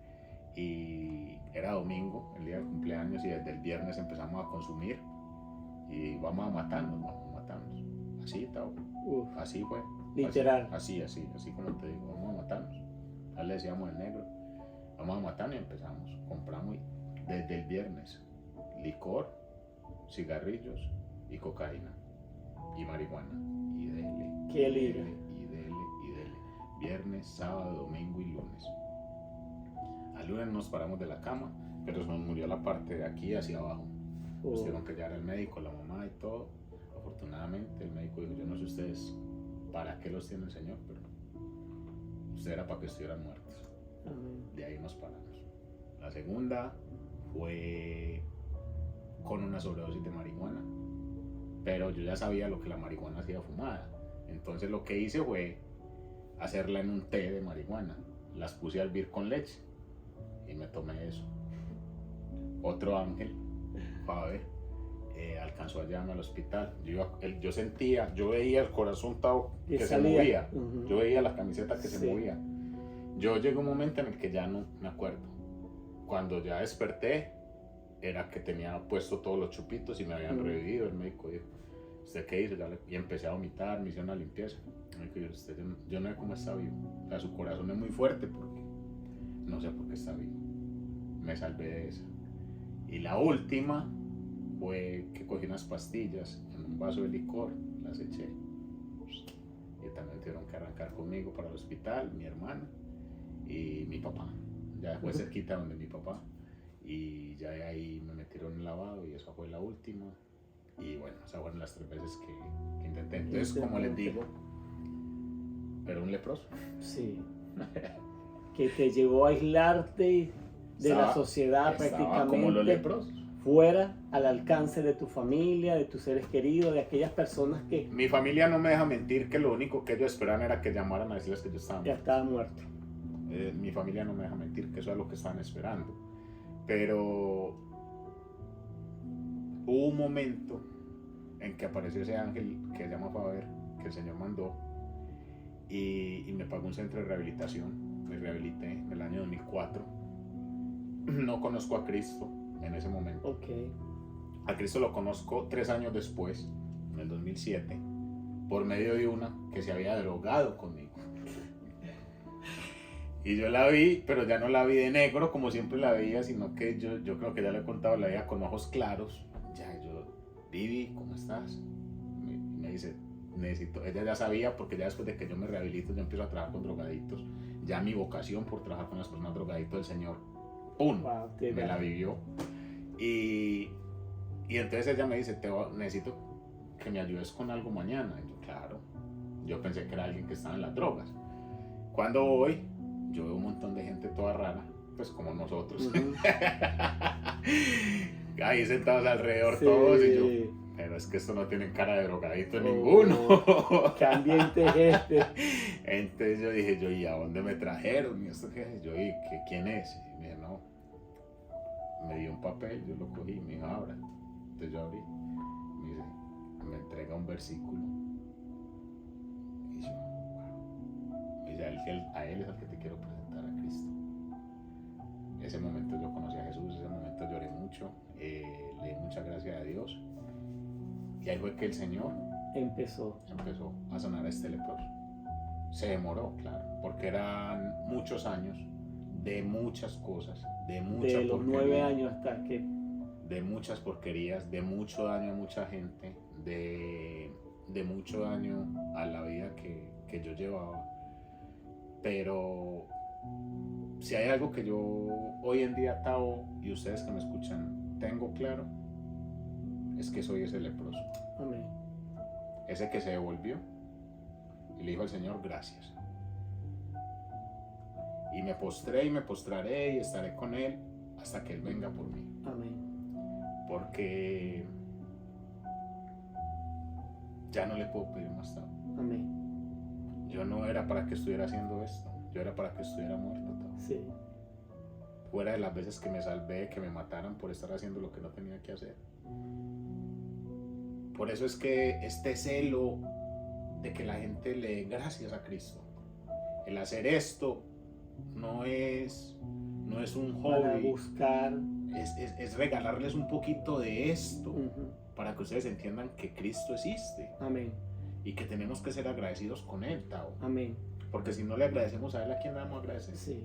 Y era domingo, el día del cumpleaños, y desde el viernes empezamos a consumir. Y vamos a matarnos. Así, Tao. Así fue. Literal. Así como te digo, vamos a matarnos. Ya le decíamos el negro, vamos a matarnos y empezamos. Compramos desde el viernes licor, cigarrillos y cocaína y marihuana. Y dele. Qué lindo. Y dele. Viernes, sábado, domingo y lunes. Al lunes nos paramos de la cama, pero se nos murió la parte de aquí hacia abajo. Nos tuvieron que llevar al médico, la mamá y todo. Afortunadamente el médico dijo, yo no sé ustedes para qué los tiene el Señor, pero usted era para que estuvieran muertos. De ahí nos paramos. La segunda fue con una sobredosis de marihuana, pero yo ya sabía lo que la marihuana hacía fumada. Entonces lo que hice fue hacerla en un té de marihuana. Las puse a hervir con leche y me tomé eso. Otro ángel, Faber, alcanzó a llevarme al hospital. Yo veía el corazón que se movía. Yo veía la camiseta que se movía. Yo llegué a un momento en el que ya no me acuerdo. Cuando ya desperté, era que tenía puesto todos los chupitos y me habían revivido. El médico dijo, ¿usted qué hizo? Y empecé a vomitar, me hicieron una limpieza. El médico dijo, yo no sé cómo está vivo. O sea, su corazón es muy fuerte porque no sé por qué está vivo. Me salvé de esa. Y la última fue que cogí unas pastillas en un vaso de licor, las eché y también tuvieron que arrancar conmigo para el hospital, mi hermana y mi papá. Ya fue cerquita donde mi papá, y ya de ahí me metieron en el lavado y esa fue la última. Y bueno, esas fueron las 3 veces que intenté. Entonces, como les digo, pero un leproso. Sí. Que te llevó a aislarte de la sociedad prácticamente. Como los leprosos. Fuera, al alcance de tu familia, de tus seres queridos, de aquellas personas que Mi familia no me deja mentir que lo único que ellos esperaban era que llamaran a decirles que yo estaba ya muerto. estaban muertos. Mi familia no me deja mentir que eso es lo que estaban esperando. Pero hubo un momento en que apareció ese ángel que se llama Faber, que el Señor mandó, y me pagó un centro de rehabilitación. Me rehabilité en el año 2004. No conozco a Cristo en ese momento. Okay. A Cristo lo conozco 3 años después, en el 2007, por medio de una que se había drogado conmigo. Y yo la vi, pero ya no la vi de negro como siempre la veía, sino que yo creo que ya le he contado, la veía con ojos claros. Ya yo, Vivi, ¿cómo estás? Me dice, necesito, ella ya sabía, porque ya después de que yo me rehabilito, yo empiezo a trabajar con drogadictos. Ya mi vocación por trabajar con las personas drogadictas del Señor, ¡pum!, Wow, me la vivió. Y entonces ella me dice, necesito que me ayudes con algo mañana. Y yo, claro, yo pensé que era alguien que estaba en las drogas. Cuando voy, yo veo un montón de gente toda rara, pues como nosotros. Ahí sentados alrededor todos, y yo, pero es que esto no tienen cara de drogadito ninguno. ¿Qué ambiente es este? Entonces yo dije, ¿y a dónde me trajeron? ¿Y esto qué es? Yo, ¿y quién es? Y me dijo, no. Me dio un papel, yo lo cogí y me dijo, abra. Entonces yo abrí, me entrega un versículo. Y yo, wow. Y a él es al que te quiero presentar, a Cristo. Ese momento yo conocí a Jesús, ese momento lloré mucho, le di mucha gracia a Dios. Y ahí fue que el Señor empezó a sanar a este leproso. Se demoró, claro, porque eran muchos años de muchas cosas, de mucha de los porquería, 9 años hasta que de muchas porquerías, de mucho daño a mucha gente, de mucho daño a la vida que yo llevaba. Pero si hay algo que yo hoy en día, Tao, y ustedes que me escuchan, tengo claro, es que soy ese leproso. Amén. Ese que se devolvió y le dijo al Señor, gracias. Y me postré y me postraré y estaré con Él hasta que Él venga por mí. Amén. Porque ya no le puedo pedir más nada. Amén. Yo no era para que estuviera haciendo esto, yo era para que estuviera muerto. Tao. Sí. Fuera de las veces que me salvé, que me mataran por estar haciendo lo que no tenía que hacer. Por eso es que este celo de que la gente le dé gracias a Cristo, el hacer esto no es un Para hobby, buscar. es regalarles un poquito de esto, para que ustedes entiendan que Cristo existe. Amén. Y que tenemos que ser agradecidos con Él, Tao. Amén. Porque si no le agradecemos a Él, ¿a quién le vamos a agradecer? Sí.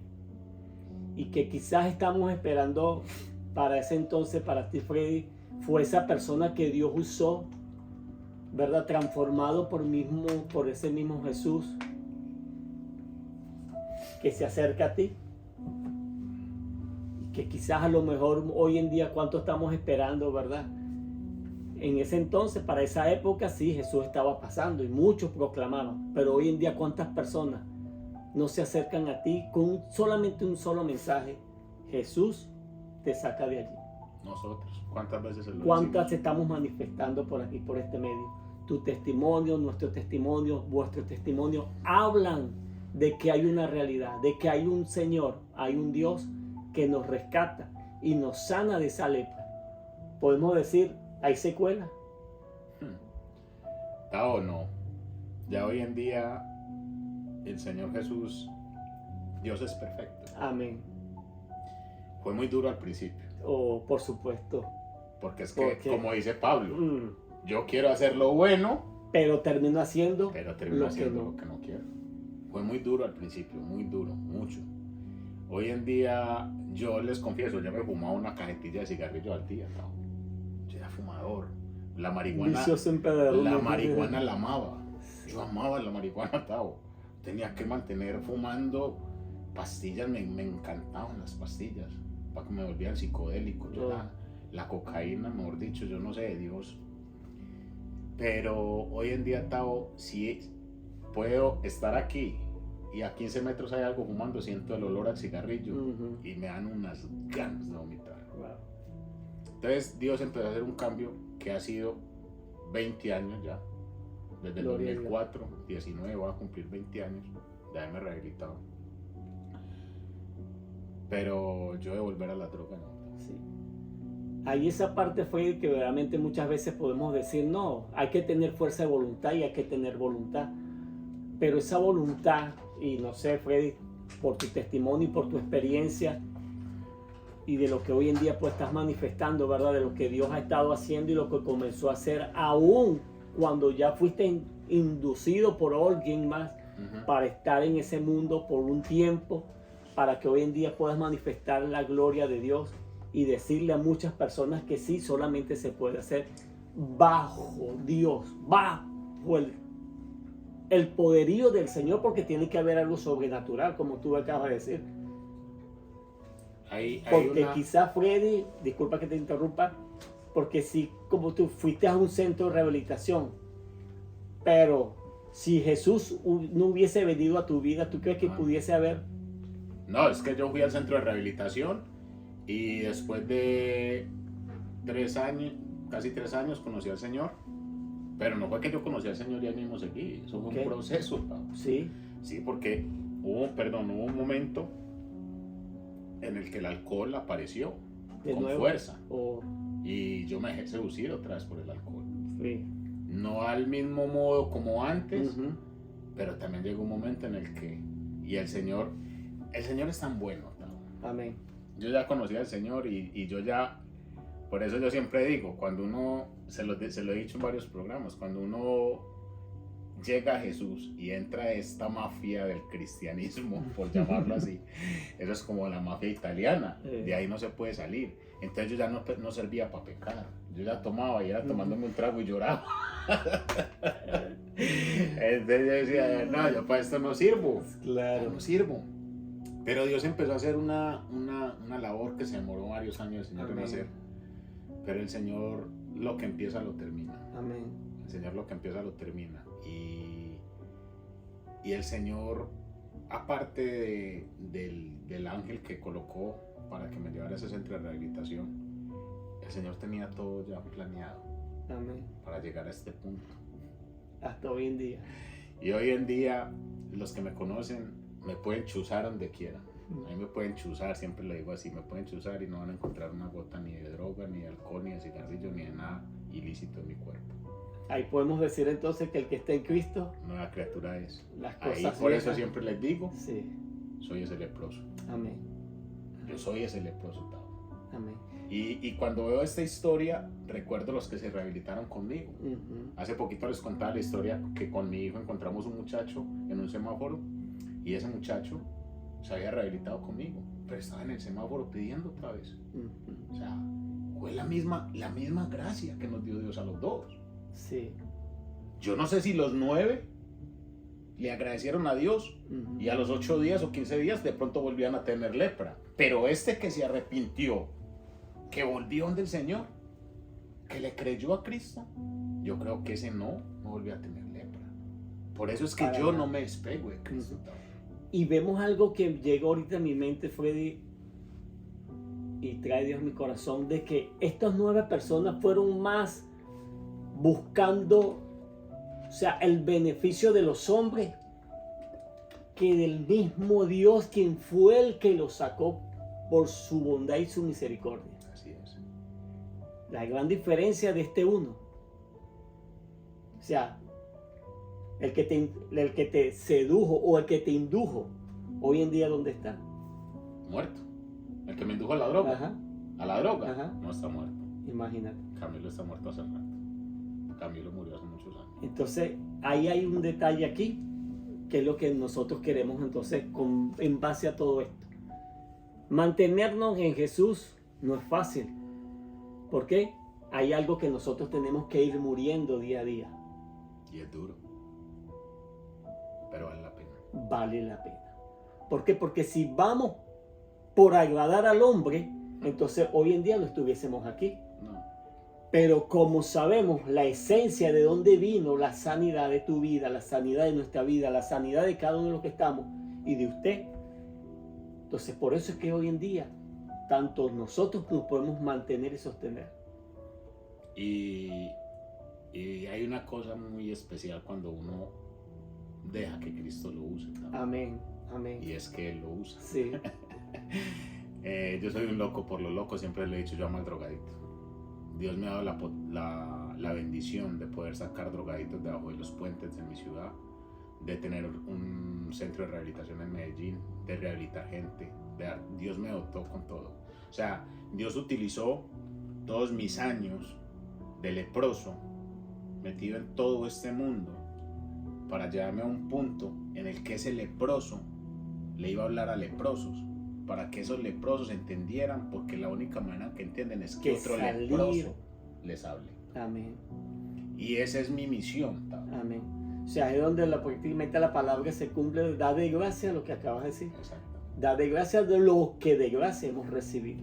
Y que quizás estamos esperando para ese entonces, para ti, Freddy, fue esa persona que Dios usó, ¿verdad? Transformado por ese mismo Jesús que se acerca a ti. Y que quizás a lo mejor hoy en día, ¿cuánto estamos esperando, verdad? En ese entonces, para esa época, sí, Jesús estaba pasando y muchos proclamaban. Pero hoy en día, ¿cuántas personas no se acercan a ti con solamente un solo mensaje? Jesús te saca de allí. Nosotros, ¿cuántas veces se lo ¿Cuántas decimos? estamos manifestando por aquí, por este medio? Tu testimonio, nuestro testimonio, vuestro testimonio hablan de que hay una realidad, de que hay un Señor, hay un Dios que nos rescata y nos sana de esa lepra. Podemos decir, ¿hay secuela? Tao, no. Ya hoy en día el Señor Jesús, Dios es perfecto. Amén. Fue muy duro al principio, Oh, por supuesto. porque es que, Porque- como dice Pablo, yo quiero hacer lo bueno, Pero termino haciendo pero termino lo que haciendo no. lo que no quiero. Fue muy duro al principio, muy duro, mucho. Hoy en día, yo les confieso, yo me fumaba una cajetilla de cigarrillo al día, Tao. Yo era fumador. La marihuana, Vicioso empedernido. la marihuana la amaba. Yo amaba la marihuana, Tavo. Tenía que mantener fumando pastillas, me encantaban las pastillas, para que me volvieran psicodélico. Yo la cocaína, mejor dicho, yo no sé de Dios. Pero hoy en día, Tavo, si puedo estar aquí y a 15 metros hay algo fumando, siento el olor al cigarrillo y me dan unas ganas de vomitar. Wow. Entonces Dios empezó a hacer un cambio que ha sido 20 años ya. Desde el 2004, 19, voy a cumplir 20 años de haberme rehabilitado. Pero yo de volver a la droga no. Sí. Ahí esa parte fue que realmente muchas veces podemos decir, no, hay que tener fuerza de voluntad y hay que tener voluntad. Pero esa voluntad, y no sé, Freddy, por tu testimonio y por tu experiencia y de lo que hoy en día pues estás manifestando, ¿verdad? De lo que Dios ha estado haciendo y lo que comenzó a hacer aún cuando ya fuiste inducido por alguien más para estar en ese mundo por un tiempo, para que hoy en día puedas manifestar la gloria de Dios y decirle a muchas personas que sí, solamente se puede hacer bajo Dios, bajo el poderío del Señor, porque tiene que haber algo sobrenatural, como tú acabas de decir. Porque quizás, Freddy, disculpa que te interrumpa, porque si como tú fuiste a un centro de rehabilitación, pero si Jesús no hubiese venido a tu vida, ¿tú crees que pudiese haber? No, es que yo fui al centro de rehabilitación y después de 3 años, casi 3 años, conocí al Señor. Pero no fue que yo conocí al Señor y al mismo seguí, eso fue un proceso. Sí. Sí, porque hubo un momento en el que el alcohol apareció con fuerza. Y yo me dejé seducir otra vez por el alcohol. Sí. No al mismo modo como antes, pero también llegó un momento en el que, y el Señor es tan bueno, ¿no? Amén. Yo ya conocí al Señor y yo ya, por eso yo siempre digo, cuando uno, se lo he dicho en varios programas, cuando uno llega a Jesús y entra a esta mafia del cristianismo, por llamarlo así, eso es como la mafia italiana, de ahí no se puede salir. Entonces yo ya no servía para pecar, yo ya tomaba y era tomándome un trago y lloraba. Entonces yo decía, no, yo para esto no sirvo, claro. No sirvo. Pero Dios empezó a hacer una labor que se demoró varios años el Señor en hacer. Pero el Señor lo que empieza lo termina. Amén. El Señor lo que empieza lo termina. Y el Señor, aparte del ángel que colocó para que me llevara a ese centro de rehabilitación, el Señor tenía todo ya planeado. Amén. Para llegar a este punto. Hasta hoy en día. Y hoy en día, los que me conocen me pueden chuzar donde quieran. A mí me pueden chuzar, siempre lo digo así, me pueden chuzar y no van a encontrar una gota ni de droga, ni de alcohol, ni de cigarrillo, ni de nada ilícito en mi cuerpo. Ahí podemos decir entonces que el que está en Cristo, nueva criatura es. Las cosas ahí por eso siempre les digo, sí. Soy ese leproso. Amén. Yo soy ese leproso, Tavo. Amén. Y cuando veo esta historia, recuerdo los que se rehabilitaron conmigo. Hace poquito les contaba la historia que con mi hijo encontramos un muchacho en un semáforo y ese muchacho se había rehabilitado conmigo, pero estaba en el semáforo pidiendo otra vez. O sea, fue la misma gracia que nos dio Dios a los dos. Sí. Yo no sé si los 9 le agradecieron a Dios y a los 8 días o 15 días de pronto volvían a tener lepra, pero este que se arrepintió, que volvió donde el Señor, que le creyó a Cristo, yo creo que ese no volvió a tener lepra. Por eso es que yo no me despego de Cristo. Y vemos algo que llegó ahorita a mi mente, Freddy, y trae Dios a mi corazón, de que estas 9 personas fueron más buscando, o sea, el beneficio de los hombres que del mismo Dios, quien fue el que los sacó por su bondad y su misericordia. Así es. La gran diferencia de este uno, o sea, el que te sedujo o el que te indujo, hoy en día, ¿dónde está? Muerto. El que me indujo a la droga. Ajá. A la droga. Ajá. No está muerto. Imagínate. Camilo está muerto hace rato. Camilo murió hace muchos años. Entonces, ahí hay un detalle aquí, que es lo que nosotros queremos entonces en base a todo esto. Mantenernos en Jesús no es fácil. ¿Por qué? Hay algo que nosotros tenemos que ir muriendo día a día. Y es duro. pero vale la pena. Vale la pena. ¿Por qué? Porque si vamos por agradar al hombre, entonces hoy en día no estuviésemos aquí. No. Pero como sabemos la esencia de dónde vino la sanidad de tu vida, la sanidad de nuestra vida, la sanidad de cada uno de los que estamos y de usted, entonces por eso es que hoy en día tanto nosotros nos podemos mantener y sostener. Y hay una cosa muy especial cuando uno deja que Cristo lo use también. Amén, amén. Y es que Él lo usa. Sí. Yo soy un loco por lo loco, siempre le he dicho, yo amo al drogadito. Dios me ha dado la bendición de poder sacar drogaditos debajo de los puentes de mi ciudad, de tener un centro de rehabilitación en Medellín, de rehabilitar gente. Dios me dotó con todo. O sea, Dios utilizó todos mis años de leproso, metido en todo este mundo, para llevarme a un punto en el que ese leproso le iba a hablar a leprosos, para que esos leprosos entendieran, porque la única manera que entienden es que otro leproso les hable. Amén. Y esa es mi misión. Amén. O sea, es donde prácticamente la palabra se cumple, da de gracia lo que acabas de decir. Exacto. Da de gracia de lo que de gracia hemos recibido.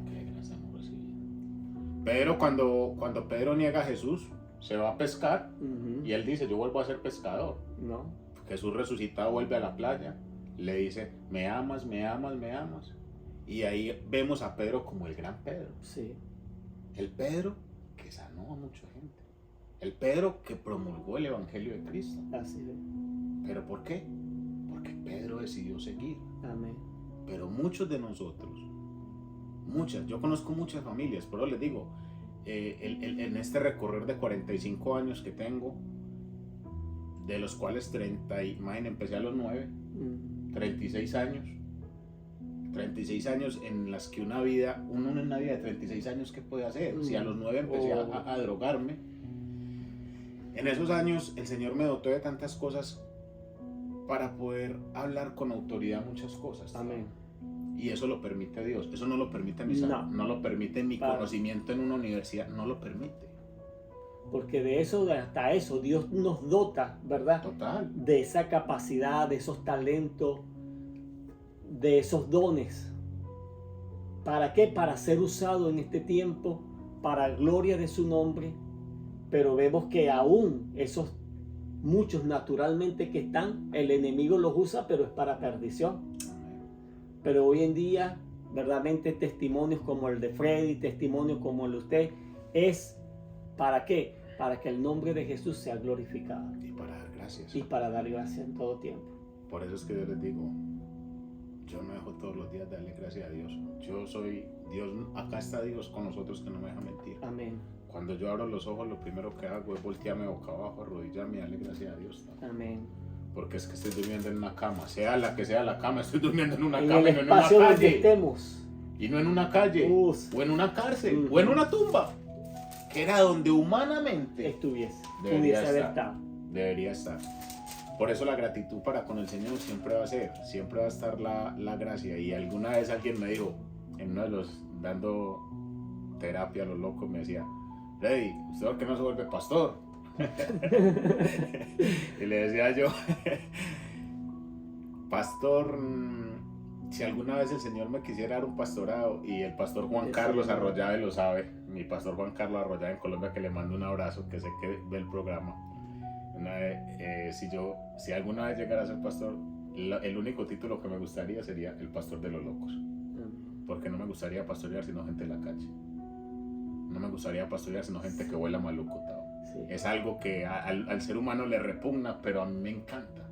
Pero cuando Pedro niega a Jesús, se va a pescar, Uh-huh. y él dice, yo vuelvo a ser pescador. No. Jesús resucitado vuelve a la playa, le dice, me amas, me amas, me amas. Y ahí vemos a Pedro como el gran Pedro. Sí. El Pedro que sanó a mucha gente. El Pedro que promulgó el Evangelio de Cristo. Así es. ¿Pero por qué? Porque Pedro decidió seguir. Amén. Pero muchos de nosotros, yo conozco muchas familias, pero les digo, en este recorrer de 45 años que tengo, de los cuales 30, imagínense, empecé a los 9, 36 años. 36 años en las que uno en una vida de 36 años, ¿qué puede hacer? Si a los 9 empecé a drogarme, en esos años el Señor me dotó de tantas cosas para poder hablar con autoridad muchas cosas. Amén. Y eso lo permite Dios, eso no lo permite mi salud, no lo permite mi conocimiento en una universidad, no lo permite. Porque de eso, hasta eso, Dios nos dota, ¿verdad? Total. De esa capacidad, de esos talentos, de esos dones. ¿Para qué? Para ser usado en este tiempo, para gloria de su nombre. Pero vemos que aún esos muchos naturalmente que están, el enemigo los usa, pero es para perdición. Pero hoy en día, verdaderamente testimonios como el de Freddy, testimonios como el de usted, es ¿para qué? Para que el nombre de Jesús sea glorificado. Y para dar gracias. Y para dar gracias en todo tiempo. Por eso es que yo les digo, yo no dejo todos los días de darle gracias a Dios. Yo soy Dios, acá está Dios con nosotros que no me deja mentir. Amén. Cuando yo abro los ojos, lo primero que hago es voltearme boca abajo, arrodillarme y darle gracias a Dios, ¿no? Amén. Porque es que estoy durmiendo en una cama, sea la que sea la cama, estoy durmiendo en una En cama el y no en una espacio donde calle. estemos. Y no en una calle, o en una cárcel, o en una tumba, que era donde humanamente Estuviese, debería pudiese haber estar. estado. Debería estar. Por eso la gratitud para con el Señor siempre va a ser, siempre va a estar la gracia. Y alguna vez alguien me dijo, en uno de los, dando terapia a los locos, me decía, Freddy, ¿usted por qué no se vuelve pastor? Y le decía yo, pastor, si alguna vez el Señor me quisiera dar un pastorado, y el pastor Juan Carlos Arroyave lo sabe, mi pastor Juan Carlos Arroyave en Colombia, que le mando un abrazo, que sé que ve el programa, si alguna vez llegara a ser pastor, el único título que me gustaría sería el pastor de los locos, porque no me gustaría pastorear sino gente de la calle, no me gustaría pastorear sino gente que huela maluco, ¿tao? Sí. Es algo que al ser humano le repugna, pero a mí me encanta.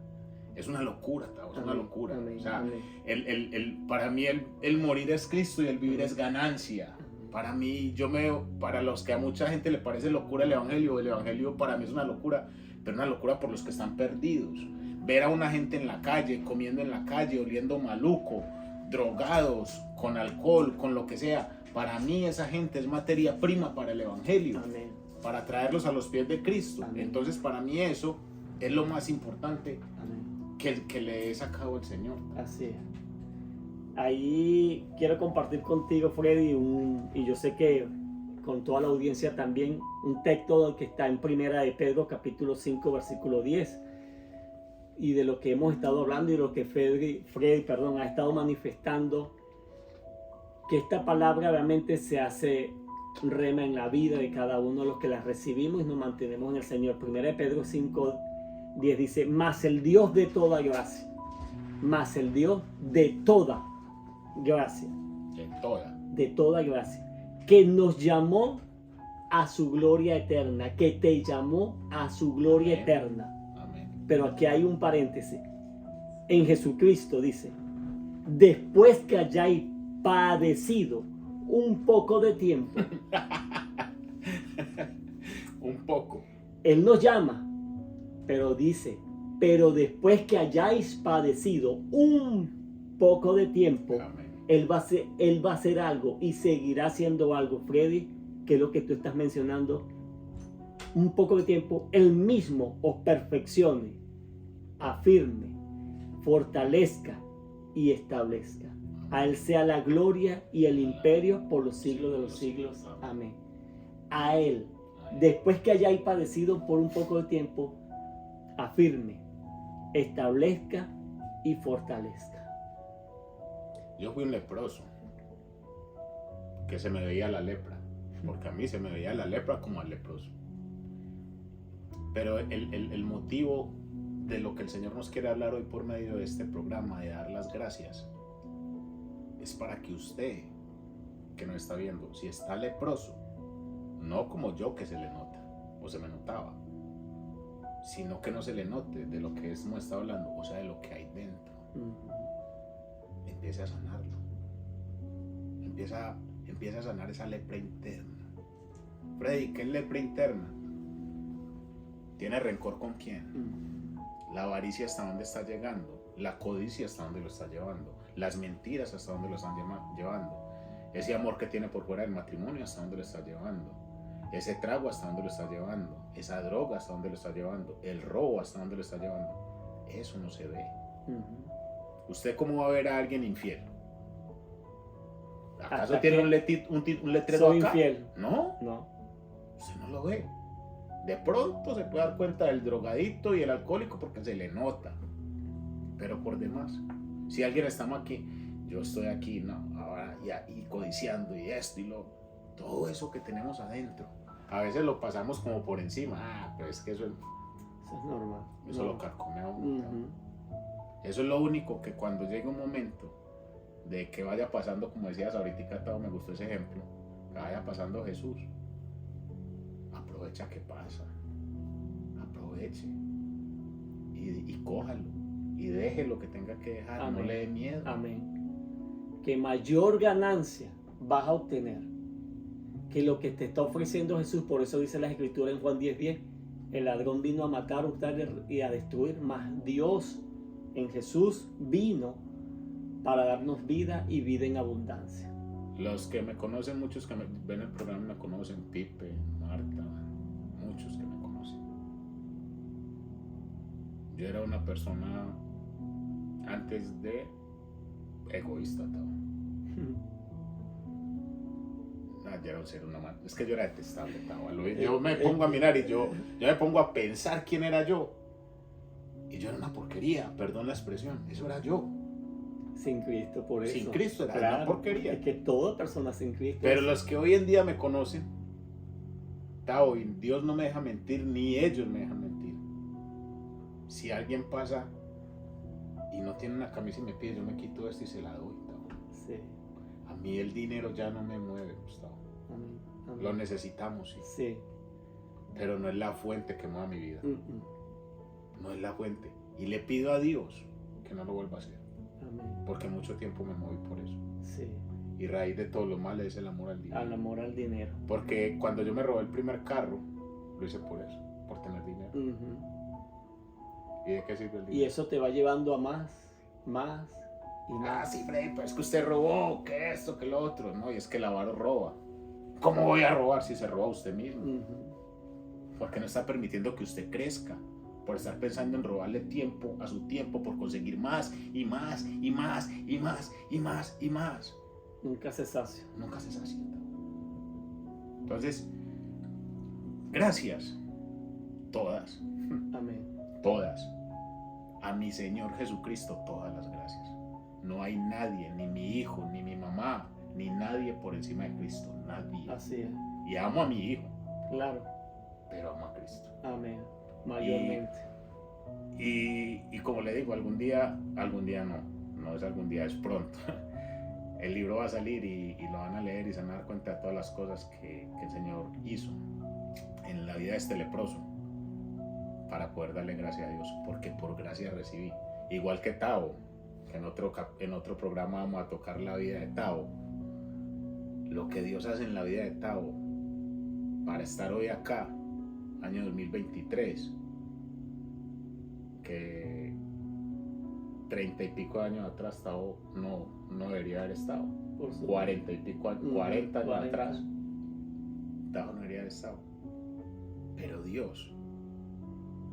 Es una locura, ¿tao? Es una locura. Amén. O sea, Amén. para mí el morir es Cristo y el vivir es ganancia. Para mí, para los que a mucha gente le parece locura el Evangelio para mí es una locura, pero una locura por los que están perdidos. Ver a una gente en la calle, comiendo en la calle, oliendo maluco, drogados, con alcohol, con lo que sea. Para mí esa gente es materia prima para el Evangelio. Amén. Para traerlos a los pies de Cristo. Amén. Entonces para mí eso es lo más importante. Amén. Que le he sacado el Señor. Así es. Ahí quiero compartir contigo, Freddy, y yo sé que con toda la audiencia también, un texto que está en Primera de Pedro, capítulo 5, versículo 10. y de lo que hemos estado hablando y de lo que Freddy, ha estado manifestando, que esta palabra realmente se hace rema en la vida de cada uno de los que la recibimos y nos mantenemos en el Señor. 1 Pedro 5:10 dice, mas el Dios de toda gracia, mas el Dios de toda gracia, de toda gracia, que nos llamó a su gloria eterna, que te llamó a su gloria eterna. Amén. Pero aquí hay un paréntesis. En Jesucristo dice, después que hayáis padecido un poco de tiempo. Un poco. Él nos llama, pero dice, pero después que hayáis padecido un poco de tiempo, Amén. Él va a hacer algo y seguirá haciendo algo, Freddy, que es lo que tú estás mencionando. Un poco de tiempo, Él mismo os perfeccione, afirme, fortalezca y establezca. A Él sea la gloria y el imperio por los siglos de los siglos. Amén. A Él, después que hayáis padecido por un poco de tiempo, afirme, establezca y fortalezca. Yo fui un leproso, que se me veía la lepra, porque a mí se me veía la lepra como al leproso. Pero el motivo de lo que el Señor nos quiere hablar hoy por medio de este programa, de dar las gracias, es para que usted, que nos está viendo, si está leproso, no como yo que se le nota, o se me notaba, sino que no se le note de lo que hemos estado hablando, o sea, de lo que hay dentro. Empiece a sanarlo. Empieza a sanar esa lepra interna. Freddy, ¿qué es lepra interna? ¿Tiene rencor con quién? La avaricia hasta dónde está llegando, la codicia hasta dónde lo está llevando, las mentiras hasta dónde lo están llevando, ese amor que tiene por fuera del matrimonio hasta dónde lo está llevando, ese trago hasta dónde lo está llevando, esa droga hasta dónde lo está llevando, el robo hasta dónde lo está llevando. Eso no se ve. ¿Usted cómo va a ver a alguien infiel? ¿Acaso tiene un letrero soy acá? Infiel. No, usted no lo ve. De pronto se puede dar cuenta del drogadito y el alcohólico porque se le nota, pero por demás, si alguien está aquí, yo estoy aquí, no, ahora y codiciando y esto y lo, todo eso que tenemos adentro, a veces lo pasamos como por encima, pero es que eso es normal, eso lo carcome a uno. Eso es lo único que cuando llegue un momento de que vaya pasando, como decías ahorita, Tao, me gustó ese ejemplo, que vaya pasando Jesús, aprovecha que pasa, aproveche y cójalo y deje lo que tenga que dejar. Amén. No le dé miedo. Amén. Que mayor ganancia vas a obtener que lo que te está ofreciendo Jesús. Por eso dice la Escritura en Juan 10:10, el ladrón vino a matar, a hurtar y a destruir, mas Dios en Jesús vino para darnos vida y vida en abundancia. Los que me conocen, muchos que ven el programa me conocen, Pipe, Marta, muchos que me conocen. Yo era una persona antes de egoísta, yo era un ser humano. Es que yo era detestable, yo me pongo a mirar y yo me pongo a pensar quién era yo. Y yo era una porquería, perdón la expresión, eso era yo. Sin Cristo, por eso. Sin Cristo era una porquería. Es que toda persona sin Cristo. Pero los que hoy en día me conocen, Dios no me deja mentir, ni ellos me dejan mentir. Si alguien pasa y no tiene una camisa y me pide, yo me quito esto y se la doy, sí. A mí el dinero ya no me mueve, Gustavo. Amén. Lo necesitamos, sí. Pero no es la fuente que mueve mi vida. No es la fuente. Y le pido a Dios que no lo vuelva a hacer. Amén. Porque mucho tiempo me moví por eso. Sí. Y raíz de todo lo malo es el amor al dinero. Al amor al dinero. Porque cuando yo me robé el primer carro, lo hice por eso, por tener dinero. ¿Y de qué sirve el dinero? Y eso te va llevando a más y más. Ah, sí, Freddy, pero es que usted robó, que esto, que lo otro. No, y es que el avaro roba. ¿Cómo voy a robar si se roba usted mismo? Porque no está permitiendo que usted crezca. Por estar pensando en robarle tiempo a su tiempo, por conseguir más y más y más y más y más y más. Nunca se sacia. Nunca se sacia. Entonces, gracias. Todas. Amén. Todas. a mi Señor Jesucristo todas las gracias. No hay nadie, ni mi hijo, ni mi mamá, ni nadie por encima de Cristo, nadie. Así es. Y amo a mi hijo, Claro. pero amo a Cristo. Amén. Mayormente. Y como le digo, algún día no es algún día, es pronto. El libro va a salir y lo van a leer y se van a dar cuenta de todas las cosas que el Señor hizo en la vida de este leproso para poder darle gracias a Dios, porque por gracia recibí. Igual que Tao, que en otro programa vamos a tocar la vida de Tao. Lo que Dios hace en la vida de Tao para estar hoy acá, año 2023, que 30 y pico de años atrás Tao no debería haber estado. 40 y pico, 40 años atrás Tao no debería haber estado. Pero Dios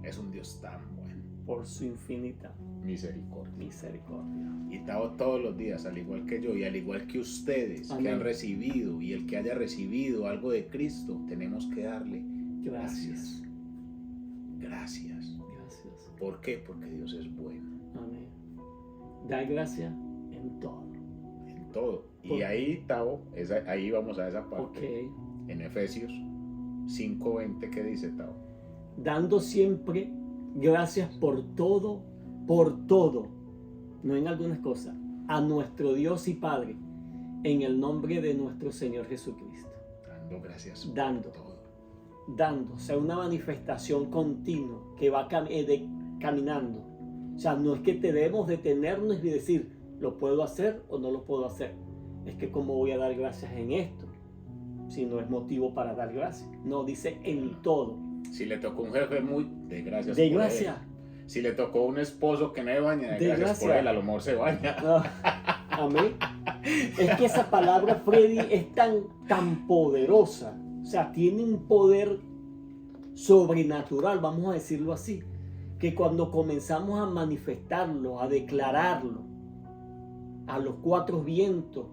es un Dios tan bueno. Por su infinita misericordia. Y Tao todos los días, al igual que yo y al igual que ustedes, amén, que han recibido, y el que haya recibido algo de Cristo, tenemos que darle gracias. Gracias. Gracias. ¿Por qué? Porque Dios es bueno. Amén. Dar gracias en todo. En todo. Y ahí, Tao, ahí vamos a esa parte. Okay. En Efesios 5:20, ¿qué dice Tao? Dando siempre gracias por todo, no en algunas cosas, a nuestro Dios y Padre, en el nombre de nuestro Señor Jesucristo. Dando gracias por todo. Dando, o sea, una manifestación continua que va caminando. O sea, no es que debemos detenernos y decir, ¿lo puedo hacer o no lo puedo hacer? Es que ¿cómo voy a dar gracias en esto? Si no es motivo para dar gracias. No, dice en todo. Si le tocó un jefe de gracias de por gracia. Él. Si le tocó un esposo que no se baña, de gracias por él, a lo mejor se baña. Amén. Es que esa palabra, Freddy, es tan poderosa. O sea, tiene un poder sobrenatural, vamos a decirlo así, que cuando comenzamos a manifestarlo, a declararlo a los cuatro vientos,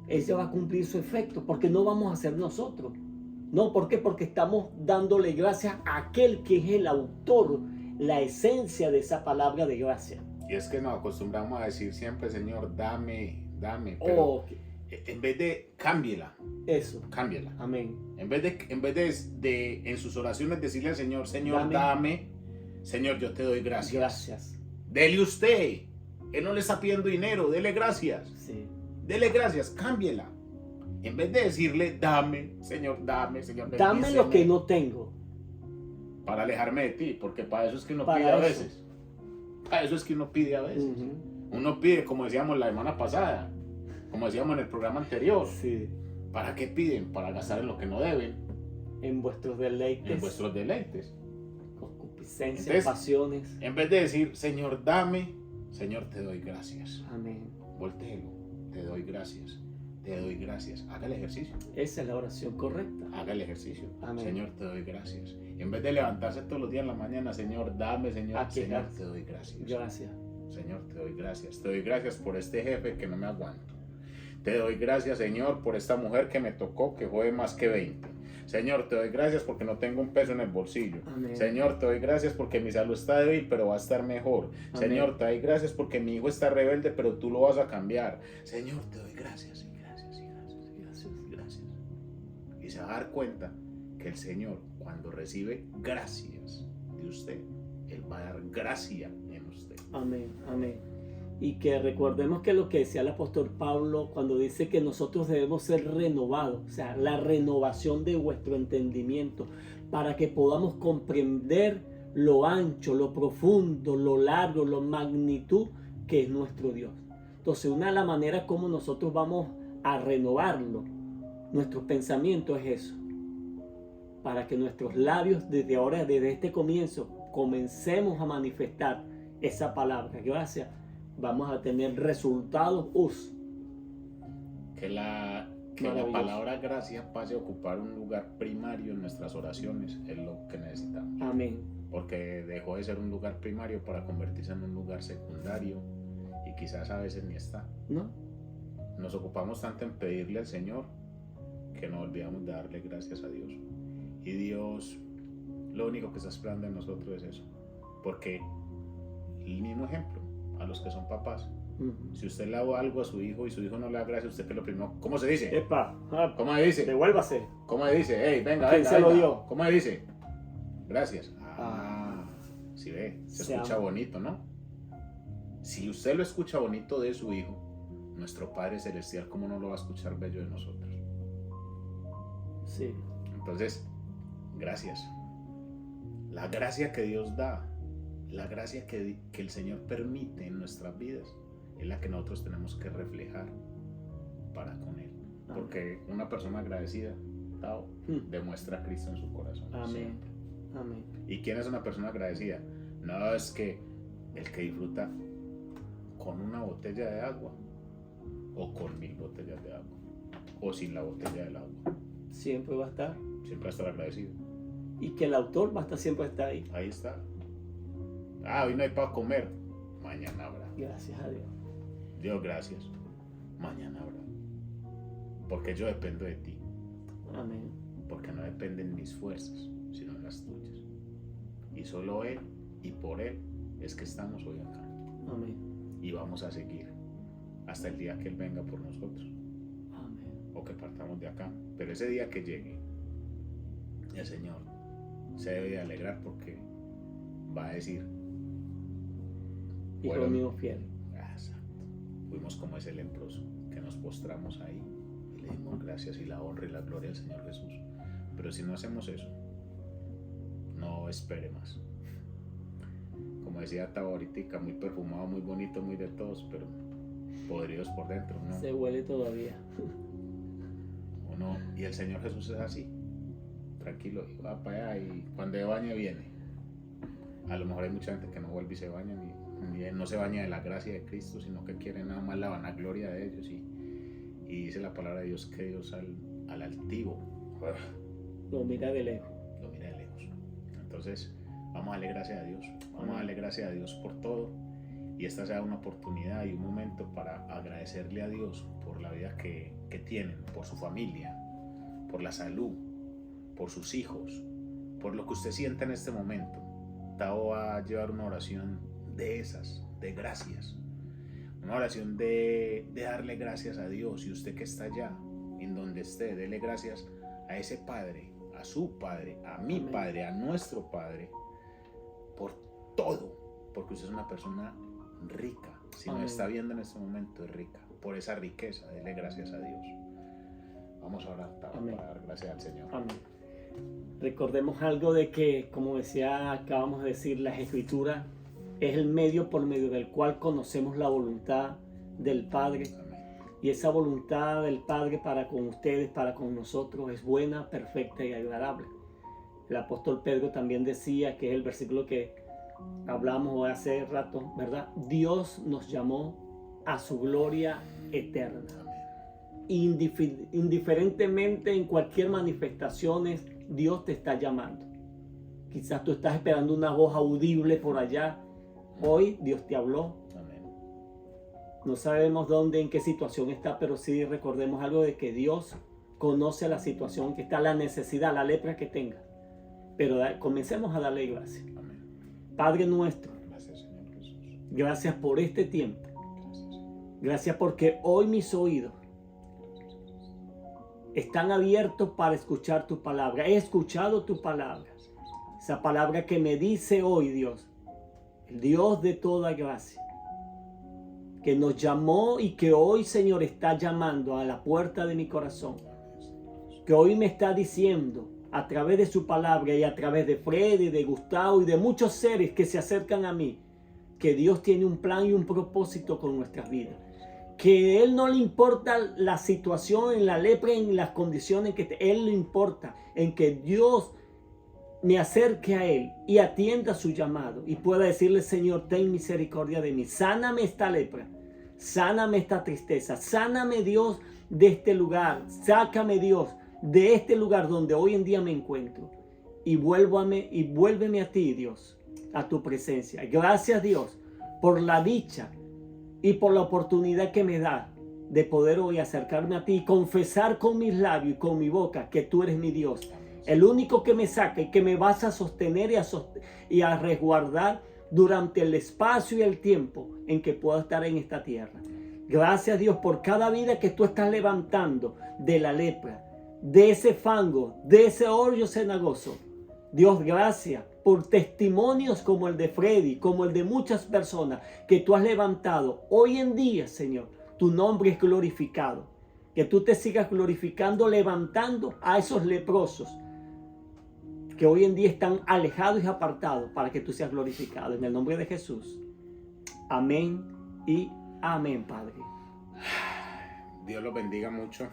ese va a cumplir su efecto, porque no vamos a ser nosotros. No, ¿por qué? Porque estamos dándole gracias a aquel que es el autor, la esencia de esa palabra de gracia. Y es que nos acostumbramos a decir siempre, Señor, dame, pero en vez de cámbiela. Eso. Cámbiela. Amén. En vez de en sus oraciones decirle al Señor, Señor, dame. Señor, yo te doy gracias. Gracias. Dele usted. Él no le está pidiendo dinero, dele gracias. Sí. Dele gracias, cámbiela. En vez de decirle, dame, Señor, bendíceme. Dame lo que no tengo. Para alejarme de ti, porque para eso es que uno pide a veces. Para eso es que uno pide a veces. Uno pide, como decíamos la semana pasada, como decíamos en el programa anterior. Sí. ¿Para qué piden? Para gastar en lo que no deben. En vuestros deleites. En vuestros deleites. Concupiscencias, pasiones. En vez de decir, Señor, dame, Señor, te doy gracias. Amén. Voltéelo, te doy gracias. Te doy gracias. Haga el ejercicio. Esa es la oración correcta. Haga el ejercicio. Amén. Señor, te doy gracias. En vez de levantarse todos los días en la mañana, Señor, dame, Señor. Señor, te doy gracias. Gracias. Señor, te doy gracias. Te doy gracias por este jefe que no me aguanto. Te doy gracias, Señor, por esta mujer que me tocó, que jode más que 20. Señor, te doy gracias porque no tengo un peso en el bolsillo. Amén. Señor, te doy gracias porque mi salud está débil, pero va a estar mejor. Amén. Señor, te doy gracias porque mi hijo está rebelde, pero tú lo vas a cambiar. Señor, te doy gracias. Y se va a dar cuenta que el Señor, cuando recibe gracias de usted, Él va a dar gracia en usted. Amén, amén. Y que recordemos que lo que decía el apóstol Pablo cuando dice que nosotros debemos ser renovados, o sea, la renovación de vuestro entendimiento, para que podamos comprender lo ancho, lo profundo, lo largo, la magnitud que es nuestro Dios. Entonces, una de las maneras como nosotros vamos a renovarlo, nuestros pensamientos, es eso, para que nuestros labios desde ahora, desde este comienzo, comencemos a manifestar esa palabra. Gracias. Vamos a tener resultados. Que la palabra gracias pase a ocupar un lugar primario en nuestras oraciones es lo que necesitamos. Amén. Porque dejó de ser un lugar primario para convertirse en un lugar secundario y quizás a veces ni está. ¿No? Nos ocupamos tanto en pedirle al Señor que nos olvidamos de darle gracias a Dios. Y Dios lo único que está esperando en nosotros es eso. Porque el mismo ejemplo a los que son papás. Ujú. Si usted le da algo a su hijo y su hijo no le da gracias, usted que lo primero, ¿cómo se dice? Epa, ¿Cómo se dice? devuélvase. ¿Cómo se dice? Hey, venga, ¿Quién venga, se lo venga. dio? ¿Cómo se dice? Gracias. Ah. Sí ve, se Se escucha ama. bonito, ¿no? Si usted lo escucha bonito de su hijo, nuestro Padre Celestial, ¿cómo no lo va a escuchar bello de nosotros? Sí. Entonces, gracias. La gracia que Dios da, la gracia que el Señor permite en nuestras vidas, es la que nosotros tenemos que reflejar para con Él. Porque una persona agradecida, Tao, demuestra a Cristo en su corazón. Amén. Siempre. Amén. ¿Y quién es una persona agradecida? No es que el que disfruta con una botella de agua o con 1000 botellas de agua o sin la botella del agua. Siempre va a estar. Siempre va a estar agradecido. Y que el autor va a estar siempre estar ahí. Ahí está. Hoy no hay para comer. Mañana habrá. Gracias a Dios. Dios, gracias. Mañana habrá. Porque yo dependo de ti. Amén. Porque no dependen mis fuerzas, sino las tuyas. Y solo Él y por Él es que estamos hoy acá. Amén. Y vamos a seguir hasta el día que Él venga por nosotros. Amén. O que partamos de acá. Pero ese día que llegue, el Señor se debe de alegrar porque va a decir: Hijo bueno, mío fiel. exacto. Fuimos como ese leproso que nos postramos ahí y le dimos gracias y la honra y la gloria al Señor Jesús. Pero si no hacemos eso, no espere más. Como decía Tavo ahorita, muy perfumado, muy bonito, muy de todos, pero podridos por dentro, ¿no? Se huele todavía. ¿O no? Y el Señor Jesús es así, tranquilo, y va para allá y cuando se baña viene. A lo mejor hay mucha gente que no vuelve y se baña, ni no se baña de la gracia de Cristo, sino que quiere nada más la vanagloria de ellos. Y dice la palabra de Dios que Dios al altivo Lo mira de lejos. lo mira de lejos. Entonces, vamos a darle gracias a Dios. Vamos a darle gracias a Dios por todo. Y esta sea una oportunidad y un momento para agradecerle a Dios por la vida que tienen, por su familia, por la salud, por sus hijos, por lo que usted sienta en este momento. Tao va a llevar una oración de esas, de gracias. Una oración de darle gracias a Dios. Y usted que está allá, en donde esté, dele gracias a ese Padre, a su Padre, a mi Amén. Padre, a nuestro Padre, por todo. Porque usted es una persona rica. Si nos Amén. está viendo en este momento, es rica. Por esa riqueza, dele gracias a Dios. Vamos a orar para dar gracias al Señor. Amén. Recordemos algo de que, como acabamos de decir, las Escrituras es el medio por medio del cual conocemos la voluntad del Padre. Amén. Y esa voluntad del Padre para con ustedes, para con nosotros, es buena, perfecta y agradable. El apóstol Pedro también decía, que es el versículo que hablamos hace rato, ¿verdad? Dios nos llamó a su gloria eterna. Indiferentemente en cualquier manifestación, Dios te está llamando. Quizás tú estás esperando una voz audible por allá. Hoy Dios te habló. Amén. No sabemos dónde, en qué situación está, pero sí recordemos algo de que Dios conoce la situación que está, la necesidad, la lepra que tenga. Pero comencemos a darle gracias. Amén. Padre nuestro, Gracias, Señor Jesús. gracias por este tiempo. Gracias. Gracias porque hoy mis oídos están abiertos para escuchar tu palabra. He escuchado tu palabra. Esa palabra que me dice hoy, Dios, el Dios de toda gracia, que nos llamó y que hoy, Señor, está llamando a la puerta de mi corazón. Que hoy me está diciendo a través de su palabra y a través de Freddy, de Gustavo y de muchos seres que se acercan a mí, que Dios tiene un plan y un propósito con nuestras vidas. Que a Él no le importa la situación, en la lepra, en las condiciones que Él le importa, en que Dios me acerque a Él y atienda su llamado y pueda decirle: Señor, ten misericordia de mí, sáname esta lepra, sáname esta tristeza, sáname, Dios, de este lugar, sácame, Dios, de este lugar donde hoy en día me encuentro y vuélveme a ti, Dios, a tu presencia. Gracias, Dios, por la dicha y por la oportunidad que me da de poder hoy acercarme a ti y confesar con mis labios y con mi boca que tú eres mi Dios, el único que me saca y que me vas a sostener y a resguardar durante el espacio y el tiempo en que pueda estar en esta tierra. Gracias, Dios, por cada vida que tú estás levantando de la lepra, de ese fango, de ese hoyo cenagoso. Dios, gracias por testimonios como el de Freddy, como el de muchas personas que tú has levantado. Hoy en día, Señor, tu nombre es glorificado. Que tú te sigas glorificando, levantando a esos leprosos que hoy en día están alejados y apartados para que tú seas glorificado. En el nombre de Jesús. Amén y amén, Padre. Dios los bendiga mucho.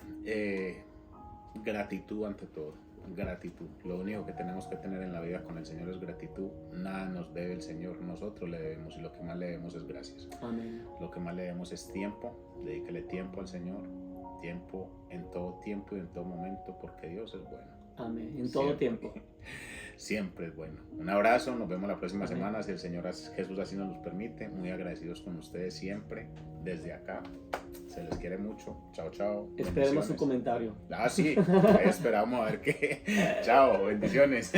Gratitud ante todo. Gratitud. Lo único que tenemos que tener en la vida con el Señor es gratitud. Nada nos debe el Señor, nosotros le debemos, y lo que más le debemos es gracias. Amén. Lo que más le debemos es tiempo. Dedícale tiempo al Señor. Tiempo en todo tiempo y en todo momento, porque Dios es bueno. Amén. En todo tiempo. Siempre es bueno. Un abrazo, nos vemos la próxima Amén. semana, si el Señor Jesús así nos lo permite. Muy agradecidos con ustedes siempre, desde acá. Se les quiere mucho. Chao, chao. Esperemos su comentario. Ah, sí, esperamos a ver qué. Chao, bendiciones.